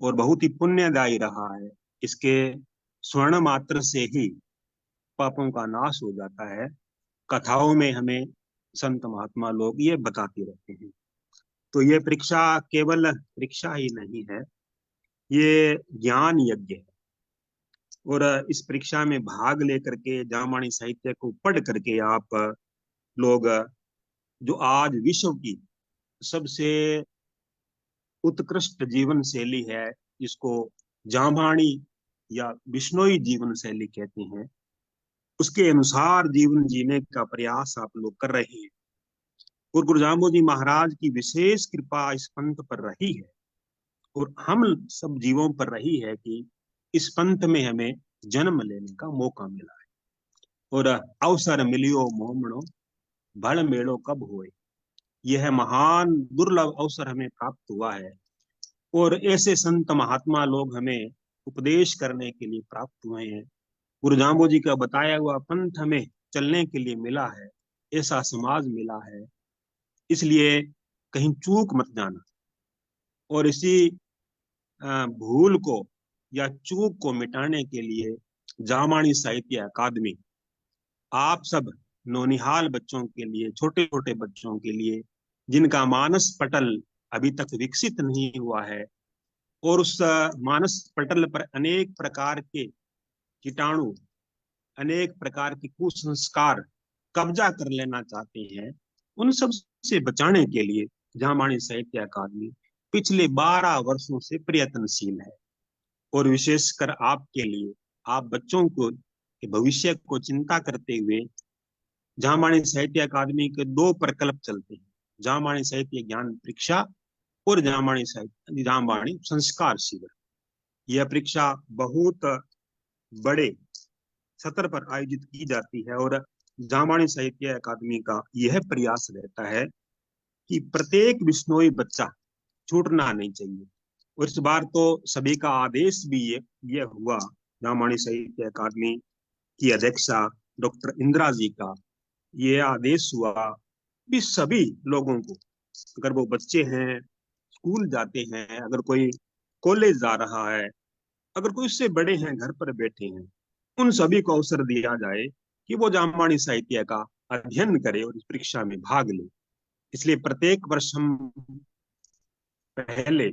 और बहुत ही पुण्यदायी रहा है। इसके स्वर्ण मात्र से ही पापों का नाश हो जाता है। कथाओं में हमें संत महात्मा लोग ये बताते रहते हैं। तो ये परीक्षा केवल परीक्षा ही नहीं है, ये ज्ञान यज्ञ है। और इस परीक्षा में भाग लेकर के जामानी साहित्य को पढ़ करके आप लोग जो आज विश्व की सबसे उत्कृष्ट जीवन शैली है, जिसको जामानी या बिश्नोई जीवन शैली कहते हैं, उसके अनुसार जीवन जीने का प्रयास आप लोग कर रहे हैं। और गुरु जाम्बो जी महाराज की विशेष कृपा इस पंथ पर रही है और हम सब जीवों पर रही है कि इस पंथ में हमें जन्म लेने का मौका मिला है। और अवसर मिलियो मोमणो, भल मेड़ो कब होए। यह महान दुर्लभ अवसर हमें प्राप्त हुआ है और ऐसे संत महात्मा लोग हमें उपदेश करने के लिए प्राप्त हुए हैं। गुरु जाम्बो जी का बताया हुआ पंथ हमें चलने के लिए मिला है, ऐसा समाज मिला है। इसलिए कहीं चूक मत जाना। और इसी भूल को या चूक को मिटाने के लिए जामानी साहित्य अकादमी आप सब नौनिहाल बच्चों के लिए, छोटे छोटे बच्चों के लिए, जिनका मानस पटल अभी तक विकसित नहीं हुआ है और उस मानस पटल पर अनेक प्रकार के कीटाणु, अनेक प्रकार के कुसंस्कार कब्जा कर लेना चाहते हैं, उन सब से बचाने के लिए जामानी साहित्य अकादमी पिछले 12 वर्षों से प्रयत्नशील है। और विशेषकर आपके लिए, आप बच्चों को के भविष्य को चिंता करते हुए जामानी साहित्य अकादमी के 2 प्रकल्प चलते हैं, जामानी साहित्य ज्ञान परीक्षा और जामानी संस्कार शिविर। यह परीक्षा बहुत बड़े सत्र पर आयोजित की जाती है और जामानी साहित्य अकादमी का यह प्रयास रहता है कि प्रत्येक बिश्नोई बच्चा छूटना नहीं चाहिए। और इस बार तो सभी का आदेश भी ये हुआ, जामानी साहित्य अकादमी की अध्यक्षा डॉक्टर इंदिरा जी का ये आदेश हुआ कि सभी लोगों को, अगर वो बच्चे हैं, स्कूल जाते हैं, अगर कोई कॉलेज जा रहा है, अगर कोई उससे बड़े हैं घर पर बैठे हैं, उन सभी को अवसर दिया जाए कि वो जामानी साहित्य का अध्ययन करे और इस परीक्षा में भाग ले। इसलिए प्रत्येक वर्ष हम पहले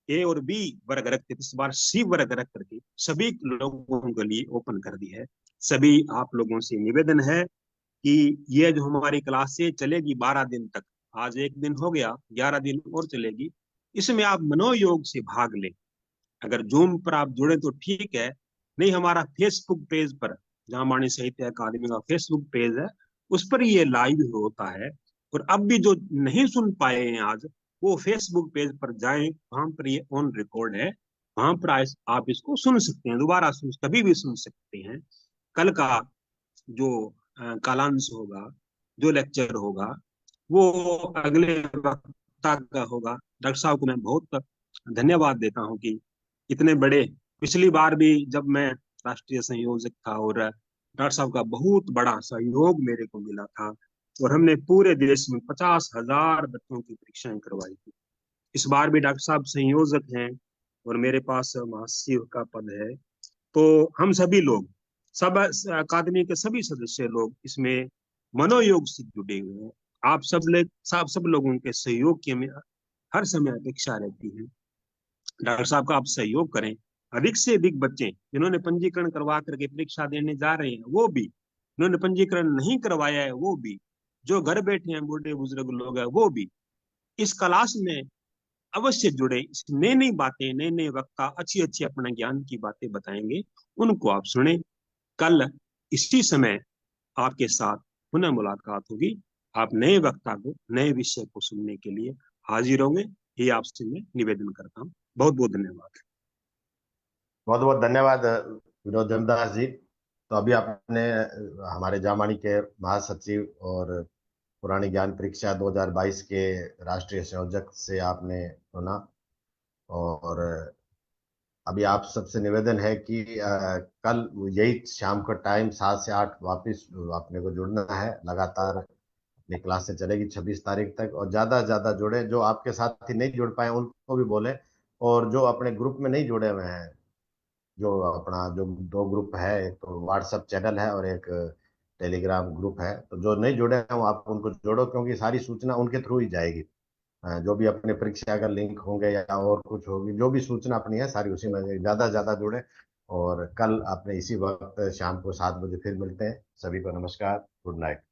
ए और बी वर्ग रखते थे, इस बार सी वर्ग रख करके सभी लोगों के लिए ओपन कर दी है। सभी आप लोगों से निवेदन है कि ये जो हमारी क्लासे चलेगी 12 दिन तक, आज एक दिन हो गया, 11 दिन और चलेगी, इसमें आप मनोयोग से भाग लें। अगर जूम पर आप जुड़े तो ठीक है, नहीं हमारा फेसबुक पेज पर, जामानी साहित्य अकादमी का फेसबुक पेज है, उस पर ये लाइव होता है। और अब भी जो नहीं सुन पाए हैं आज, वो फेसबुक पेज पर जाएं, वहां पर ये ऑन रिकॉर्ड है, वहां पर आप इसको सुन सकते हैं, दोबारा सुन, कभी भी सुन सकते हैं। कल का जो कालांश होगा, जो लेक्चर होगा, वो अगले वक्ता का होगा। डॉक्टर साहब को मैं बहुत धन्यवाद देता हूँ कि इतने बड़े, पिछली बार भी जब मैं राष्ट्रीय संयोजक था और डॉक्टर साहब का बहुत बड़ा सहयोग मेरे को मिला था, और हमने पूरे देश में 50,000 बच्चों की परीक्षाएं करवाई थी। इस बार भी डॉक्टर साहब संयोजक हैं और मेरे पास महासचिव का पद है। तो हम सभी लोग, सब अकादमी के सभी सदस्य लोग इसमें मनोयोग से जुड़े हुए हैं। आप सब लोगों के सहयोग की हमें हर समय अपेक्षा रहती है। डॉक्टर साहब का आप सहयोग करें, अधिक से अधिक बच्चे जिन्होंने पंजीकरण करवा करके परीक्षा देने जा रहे हैं वो भी, जिन्होंने पंजीकरण नहीं करवाया है वो भी, जो घर बैठे हैं बूढ़े बुजुर्ग लोग हैं वो भी इस क्लास में अवश्य जुड़े। इस नई नई बातें, नए नए वक्ता अच्छी अच्छी अपने ज्ञान की बातें बताएंगे, उनको आप सुने। कल इसी समय आपके साथ पुनः मुलाकात होगी। आप नए वक्ता को, नए विषय को सुनने के लिए हाजिर होंगे, ये आपसे मैं निवेदन करता हूँ। बहुत बहुत धन्यवाद। बहुत बहुत धन्यवाद विनोद जमदास जी। तो अभी आपने हमारे जामानी के महासचिव और पुरानी ज्ञान परीक्षा 2022 के राष्ट्रीय संयोजक से आपने सुना। और अभी आप सबसे निवेदन है कि कल यही शाम का टाइम 7 से 8 वापस आपने को जुड़ना है। लगातार अपनी क्लासें चलेगी 26 तारीख तक, और ज़्यादा से ज़्यादा जुड़े। जो आपके साथी नहीं जुड़ पाए उनको भी बोले, और जो अपने ग्रुप में नहीं जुड़े हुए हैं, जो अपना जो 2 ग्रुप है, एक तो व्हाट्सएप चैनल है और एक टेलीग्राम ग्रुप है, तो जो नहीं जुड़े हैं वो आप उनको जोड़ो, क्योंकि सारी सूचना उनके थ्रू ही जाएगी। जो भी अपने परीक्षा का लिंक होंगे या और कुछ होगी, जो भी सूचना अपनी है सारी उसी में ज्यादा से ज्यादा जुड़े। और कल अपने इसी वक्त शाम को 7 बजे फिर मिलते हैं। सभी को नमस्कार, गुड नाइट।